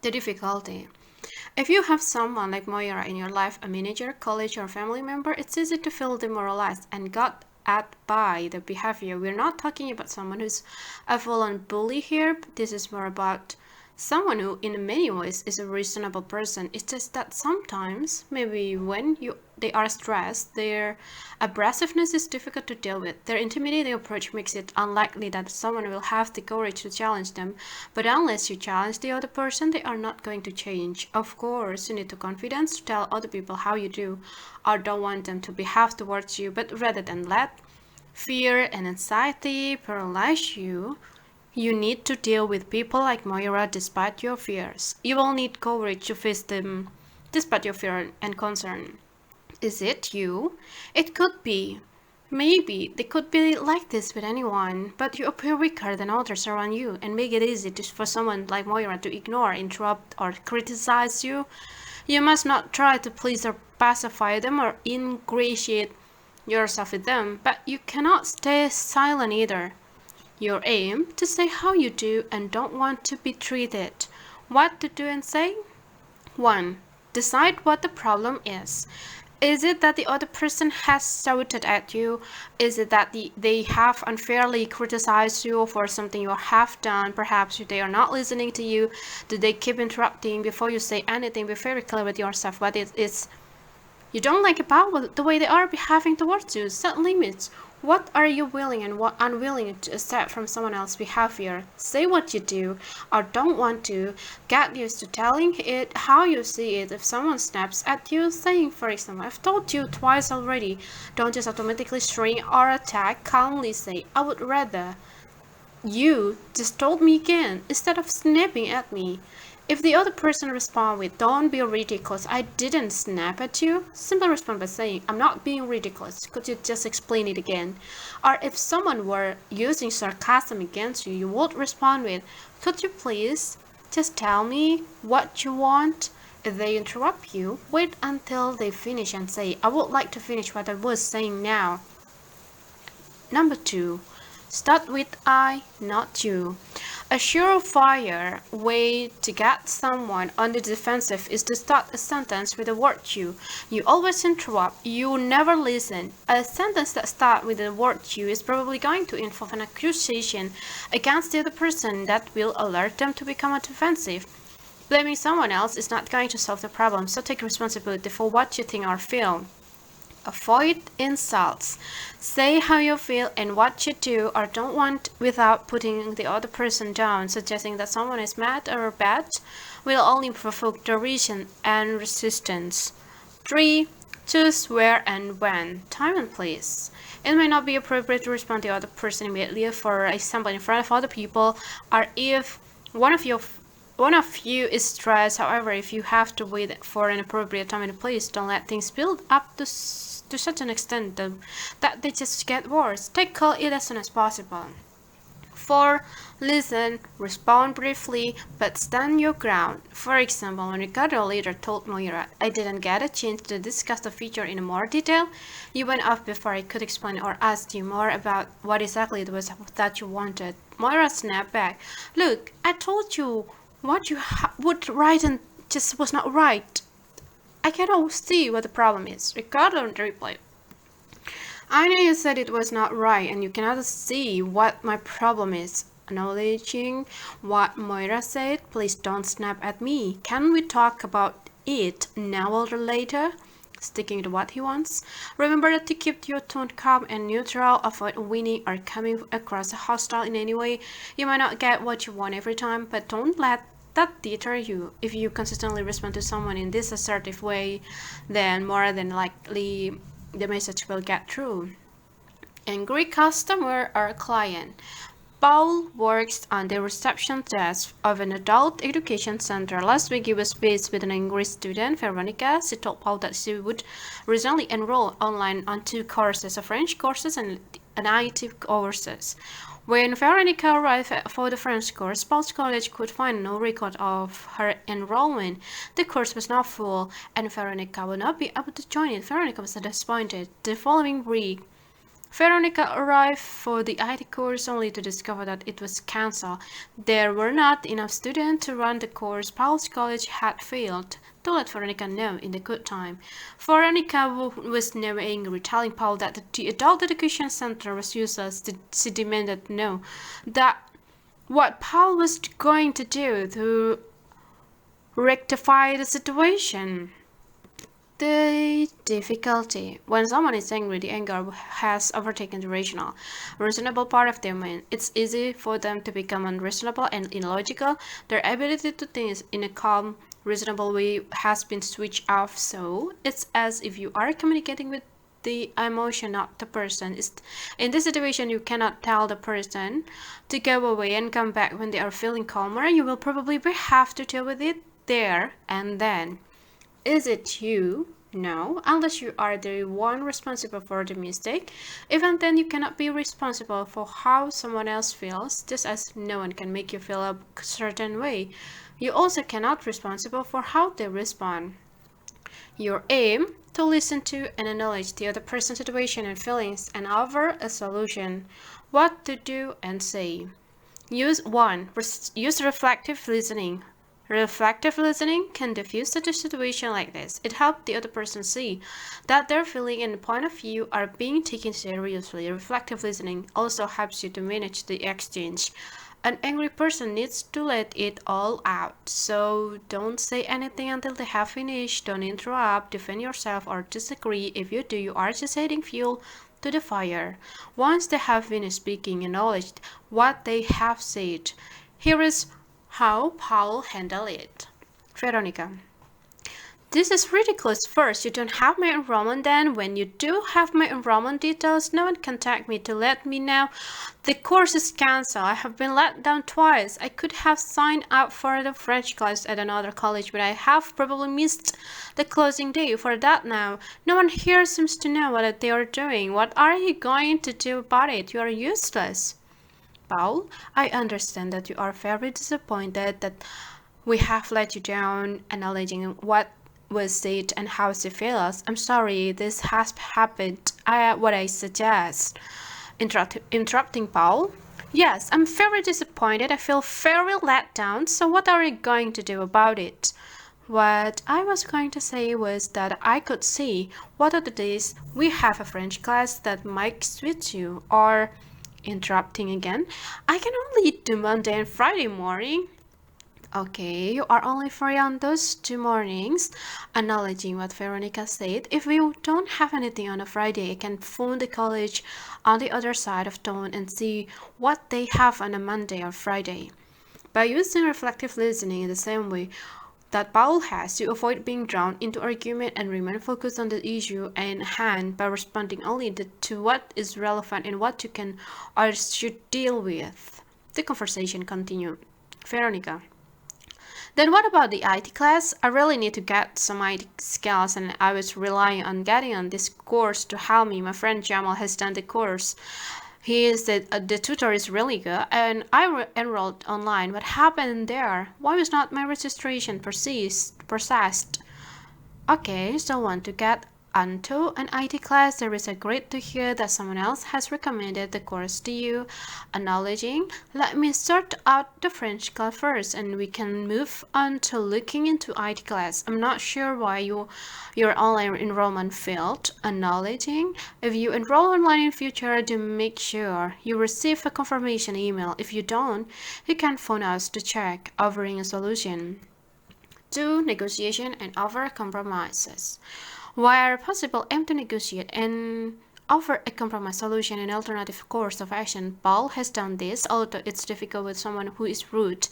The difficulty. If you have someone like Moira in your life, a manager, colleague, or family member, it's easy to feel demoralized and got at by the behavior. We're not talking about someone who's a full-on bully here. But this is more about someone who in many ways is a reasonable person. It's just that sometimes, maybe when they are stressed, their abrasiveness is difficult to deal with. Their intimidating approach makes it unlikely that someone will have the courage to challenge them. But unless you challenge the other person, they are not going to change. Of course, you need the confidence to tell other people how you do or don't want them to behave towards you, but rather than let fear and anxiety paralyze you, you need to deal with people like Moira despite your fears. You will need courage to face them despite your fear and concern. Is it you? It could be. Maybe they could be like this with anyone, but you appear weaker than others around you and make it easy for someone like Moira to ignore, interrupt, or criticize you. You must not try to please or pacify them or ingratiate yourself with them, but you cannot stay silent either. Your aim to say how you do and don't want to be treated. What to do and say? 1. Decide what the problem is. Is it that the other person has shouted at you? Is it that they have unfairly criticized you for something you have done? Perhaps they are not listening to you. Do they keep interrupting before you say anything? Be very clear with yourself what it is you don't like about the way they are behaving towards you. Set limits. What are you willing and what unwilling to accept from someone else's behavior? Say what you do or don't want to. Get used to telling it how you see it. If someone snaps at you, saying, for example, I've told you twice already. Don't just automatically shrink or attack. Calmly say, I would rather you just told me again instead of snapping at me. If the other person responds with, don't be ridiculous, I didn't snap at you, simply respond by saying, I'm not being ridiculous, could you just explain it again? Or if someone were using sarcasm against you, you would respond with, could you please just tell me what you want? If they interrupt you, wait until they finish and say, I would like to finish what I was saying now. Number 2. Start with I, not you. A surefire way to get someone on the defensive is to start a sentence with the word you. You always interrupt, you never listen. A sentence that starts with the word you is probably going to involve an accusation against the other person that will alert them to become a defensive. Blaming someone else is not going to solve the problem, so take responsibility for what you think or feel. Avoid insults. Say how you feel and what you do or don't want without putting the other person down. Suggesting that someone is mad or bad will only provoke derision and resistance. 3. Choose where and when. Time and place. It may not be appropriate to respond to the other person immediately, for example, in front of other people, or if one of you is stressed. However, if you have to wait for an appropriate time and place, don't let things build up to such an extent that they just get worse. Tackle it as soon as possible. 4. Listen, respond briefly, but stand your ground. For example, when Ricardo later told Moira, I didn't get a chance to discuss the feature in more detail, you went off before I could explain or ask you more about what exactly it was that you wanted. Moira snapped back, look, I told you what you would write and just was not right. I cannot see what the problem is. Ricardo replied, I know you said it was not right and you cannot see what my problem is. Acknowledging what Moira said, please don't snap at me. Can we talk about it now or later? Sticking to what he wants. Remember to keep your tone calm and neutral. Avoid winning or coming across hostile in any way. You might not get what you want every time, but don't let that deter you. If you consistently respond to someone in this assertive way, then more than likely the message will get through. Angry customer or client. Paul works on the reception desk of an adult education center. Last week he was faced with an angry student, Veronica. She told Paul that she would recently enroll online on 2 courses, a French courses and an IT courses. When Veronica arrived for the French course, Paul's college could find no record of her enrollment. The course was now full, and Veronica would not be able to join it. Veronica was disappointed. The following week, Veronica arrived for the IT course only to discover that it was cancelled. There were not enough students to run the course. Paul's college had failed to let Veronica know in the good time. Veronica was now angry, telling Paul that the adult education center was useless. She demanded no, that what Paul was going to do to rectify the situation. The difficulty. When someone is angry, the anger has overtaken the reasonable part of their mind. It's easy for them to become unreasonable and illogical. Their ability to think in a calm, reasonable way has been switched off, so it's as if you are communicating with the emotion, not the person. In this situation, you cannot tell the person to go away and come back when they are feeling calmer. You will probably have to deal with it there and then. Is it you? No, unless you are the one responsible for the mistake. Even then, you cannot be responsible for how someone else feels, just as no one can make you feel a certain way. You also cannot be responsible for how they respond. Your aim to listen to and acknowledge the other person's situation and feelings and offer a solution. What to do and say. Use reflective listening. Reflective listening can diffuse such a situation like this. It helps the other person see that their feeling and point of view are being taken seriously. Reflective listening also helps you to manage the exchange. An angry person needs to let it all out, so don't say anything until they have finished. Don't interrupt, defend yourself, or disagree. If you do, you are just adding fuel to the fire. Once they have finished speaking, acknowledge what they have said. Here is how Paul handled it. Veronica. This is ridiculous. First, you don't have my enrollment, then when you do have my enrollment details, no one contact me to let me know the course is cancelled. I have been let down twice. I could have signed up for the French class at another college, but I have probably missed the closing day for that now. No one here seems to know what they are doing. What are you going to do about it? You are useless. Paul, I understand that you are very disappointed that we have let you down, acknowledging what was said and how she feels. I'm sorry this has happened. What I suggest. Interrupting Paul. Yes, I'm very disappointed. I feel very let down. So what are you going to do about it? What I was going to say was that I could see what are the days we have a French class that might suit you, or interrupting again. I can only do Monday and Friday morning. Okay, you are only free on those 2 mornings. Acknowledging what Veronica said, if we don't have anything on a Friday, I can phone the college on the other side of town and see what they have on a Monday or Friday. By using reflective listening in the same way that Paul has, you avoid being drawn into argument and remain focused on the issue in hand by responding only to what is relevant and what you can or should deal with. The conversation continued. Veronica. Then what about the IT class? I really need to get some IT skills and I was relying on getting on this course to help me. My friend Jamal has done the course. He said the tutor is really good and I enrolled online. What happened there? Why was not my registration processed? Okay, so want to get onto an IT class. There is a great to hear that someone else has recommended the course to you. Acknowledging, let me sort out the French class first and we can move on to looking into IT class. I'm not sure why your online enrollment failed. Acknowledging, if you enroll online in future, do make sure you receive a confirmation email. If you don't, you can phone us to check, offering a solution. 2. Negotiation and offer compromises. Where possible, aim to negotiate and offer a compromise solution and alternative course of action. Paul has done this, although it's difficult with someone who is rude.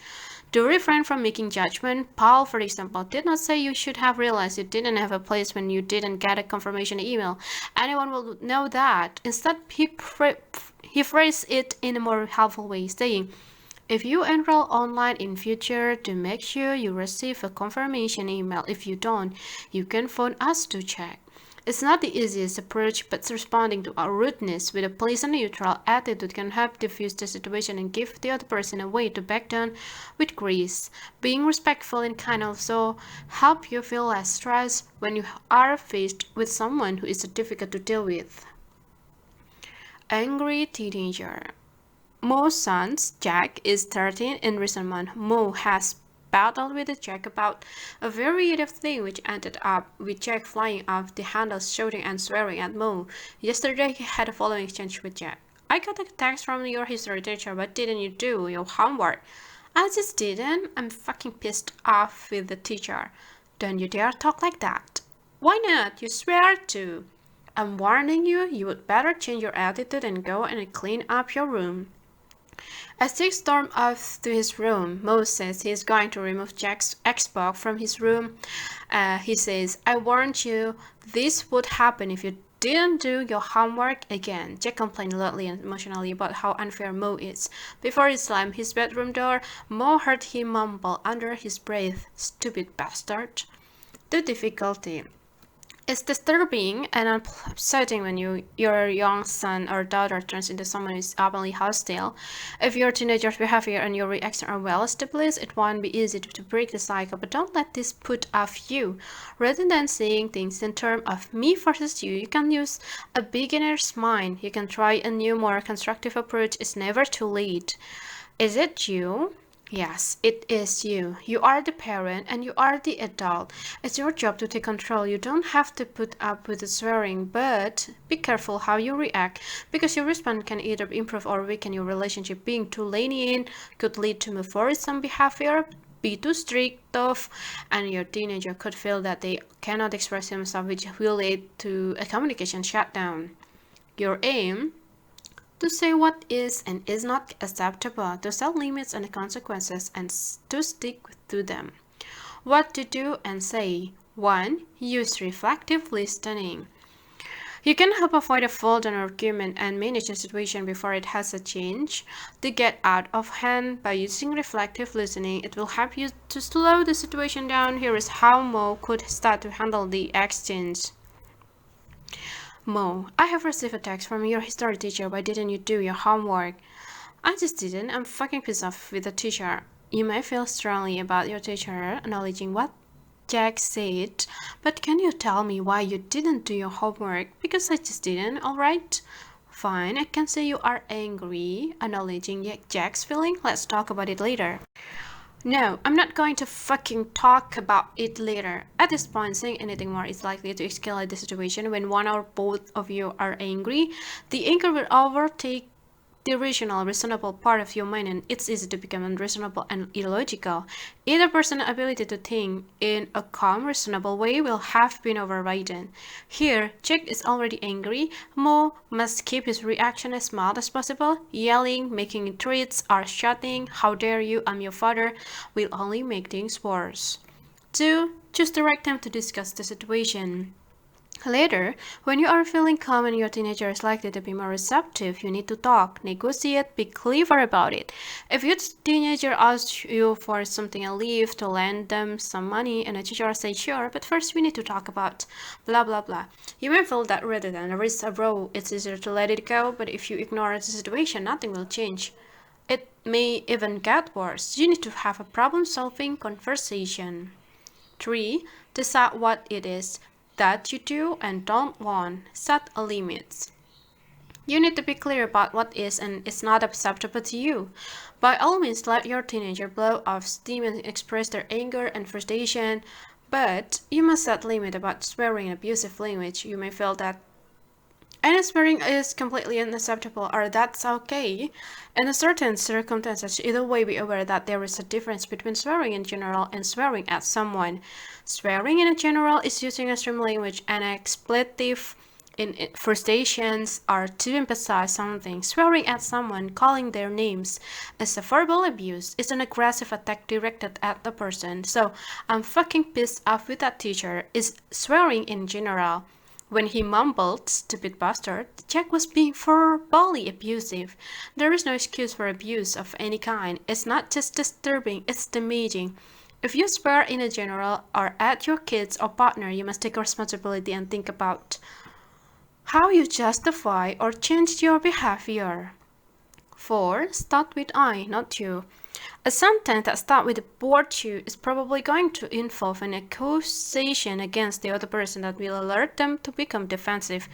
To refrain from making judgment, Paul, for example, did not say you should have realized you didn't have a place when you didn't get a confirmation email. Anyone will know that. Instead, he phrased it in a more helpful way, saying, if you enroll online in future, to make sure you receive a confirmation email. If you don't, you can phone us to check. It's not the easiest approach, but responding to our rudeness with a pleasant neutral attitude can help diffuse the situation and give the other person a way to back down with grace. Being respectful and kind also help you feel less stressed when you are faced with someone who is difficult to deal with. Angry teenager. Mo's son, Jack, is 13 in recent months. Mo has battled with Jack about a variety of things, which ended up with Jack flying off the handle, shouting and swearing at Mo. Yesterday, he had the following exchange with Jack. I got a text from your history teacher, but didn't you do your homework? I just didn't. I'm fucking pissed off with the teacher. Don't you dare talk like that. Why not? You swear to. I'm warning you, you would better change your attitude and go and clean up your room. As Jack stormed off to his room, Mo says he is going to remove Jack's Xbox from his room. He says, I warned you, this would happen if you didn't do your homework again. Jack complained loudly and emotionally about how unfair Mo is. Before he slammed his bedroom door, Mo heard him mumble under his breath, stupid bastard. The difficulty. It's disturbing and upsetting when your young son or daughter turns into someone who is openly hostile. If your teenager's behavior and your reaction are well established, it won't be easy to break the cycle, but don't let this put off you. Rather than saying things in terms of me versus you can use a beginner's mind. You can try a new, more constructive approach. It's never too late. Is it you? Yes, it is you. You are the parent and you are the adult. It's your job to take control. You don't have to put up with the swearing, but be careful how you react because your response can either improve or weaken your relationship. Being too lenient could lead to some behavior. Be too strict, tough, and your teenager could feel that they cannot express themselves, which will lead to a communication shutdown. Your aim to say what is and is not acceptable, to set limits and consequences, and to stick to them. What to do and say. 1. Use reflective listening. You can help avoid a full-on argument and manage the situation before it has a change. To get out of hand by using reflective listening, it will help you to slow the situation down. Here is how Mo could start to handle the exchange. Mo, I have received a text from your history teacher. Why didn't you do your homework? I just didn't. I'm fucking pissed off with the teacher. You may feel strongly about your teacher, acknowledging what Jack said, but can you tell me why you didn't do your homework? Because I just didn't, alright? Fine, I can say you are angry, acknowledging Jack's feeling. Let's talk about it later. No, I'm not going to fucking talk about it later. At this point, saying anything more is likely to escalate the situation. When one or both of you are angry, the anger will overtake the rational, reasonable part of your mind, and it's easy to become unreasonable and illogical. Either person's ability to think in a calm, reasonable way will have been overridden. Here, Jack is already angry. Mo must keep his reaction as mild as possible. Yelling, making threats, or shouting, "How dare you, I'm your father," will only make things worse. 2. Choose the right time to discuss the situation. Later, when you are feeling calm and your teenager is likely to be more receptive, you need to talk, negotiate, be clever about it. If your teenager asks you for something and leave to lend them some money and the teacher says sure, but first we need to talk about blah blah blah. You may feel that rather than risk a row, it's easier to let it go, but if you ignore the situation, nothing will change. It may even get worse. You need to have a problem-solving conversation. 3. Decide what it is that you do and don't want. Set a limit. You need to be clear about what is and is not acceptable to you. By all means, let your teenager blow off steam and express their anger and frustration, but you must set limit about swearing and abusive language. You may feel that any swearing is completely unacceptable or that's okay. In certain circumstances, either way, be aware that there is a difference between swearing in general and swearing at someone. Swearing in general is using extreme language and expletive in frustrations or to emphasize something. Swearing at someone, calling their names is a verbal abuse. It's an aggressive attack directed at the person. So I'm fucking pissed off with that teacher. Is swearing in general. When he mumbled, "stupid bastard," Jack was being verbally abusive. There is no excuse for abuse of any kind. It's not just disturbing, it's damaging. If you swear in a general or at your kids or partner, you must take responsibility and think about how you justify or change your behavior. 4. Start with I, not you. A sentence that starts with the word you is probably going to involve an accusation against the other person that will alert them to become defensive.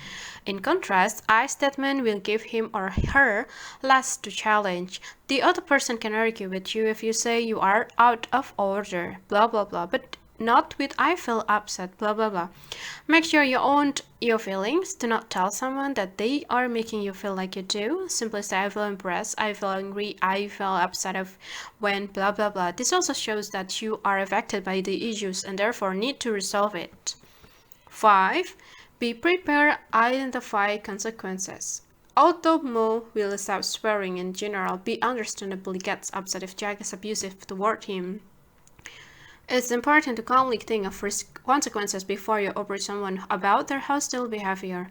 In contrast, I statement will give him or her less to challenge. The other person can argue with you if you say you are out of order, blah blah blah, but not with "I feel upset," blah blah blah. Make sure you own your feelings. Do not tell someone that they are making you feel like you do. Simply say, "I feel impressed, I feel angry, I feel upset of when blah blah blah." This also shows that you are affected by the issues and therefore need to resolve it. 5. Be prepared, identify consequences. Although Mo will stop swearing in general, B understandably gets upset if Jack is abusive toward him. It's important to calmly think of consequences before you approach someone about their hostile behavior.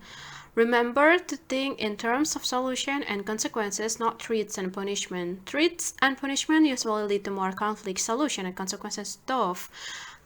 Remember to think in terms of solution and consequences, not threats and punishment. Threats and punishment usually lead to more conflict. Solution and consequences tough.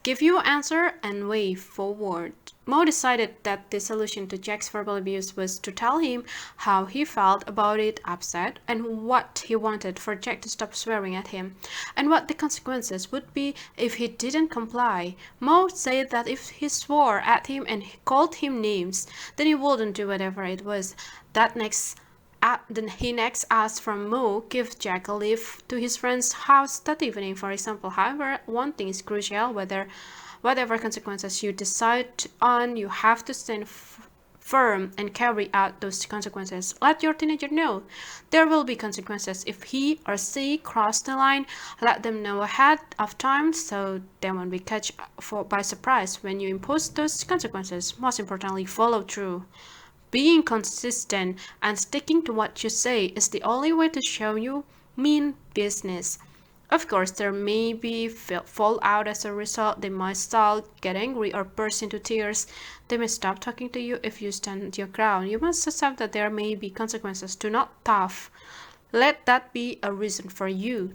Give your answer and way forward. Mo decided that the solution to Jack's verbal abuse was to tell him how he felt about it, upset, and what he wanted for Jack to stop swearing at him, and what the consequences would be if he didn't comply. Mo said that if he swore at him and called him names, then he wouldn't do whatever it was. Then he next asked from Mo give Jack a lift to his friend's house that evening, for example. However, one thing is crucial: whatever consequences you decide on, you have to stand firm and carry out those consequences. Let your teenager know there will be consequences if he or she cross the line. Let them know ahead of time so they won't be caught by surprise when you impose those consequences. Most importantly, follow through. Being consistent and sticking to what you say is the only way to show you mean business. Of course, there may be fallout as a result. They might start, get angry, or burst into tears. They may stop talking to you if you stand your ground. You must accept that there may be consequences. Do not tough. Let that be a reason for you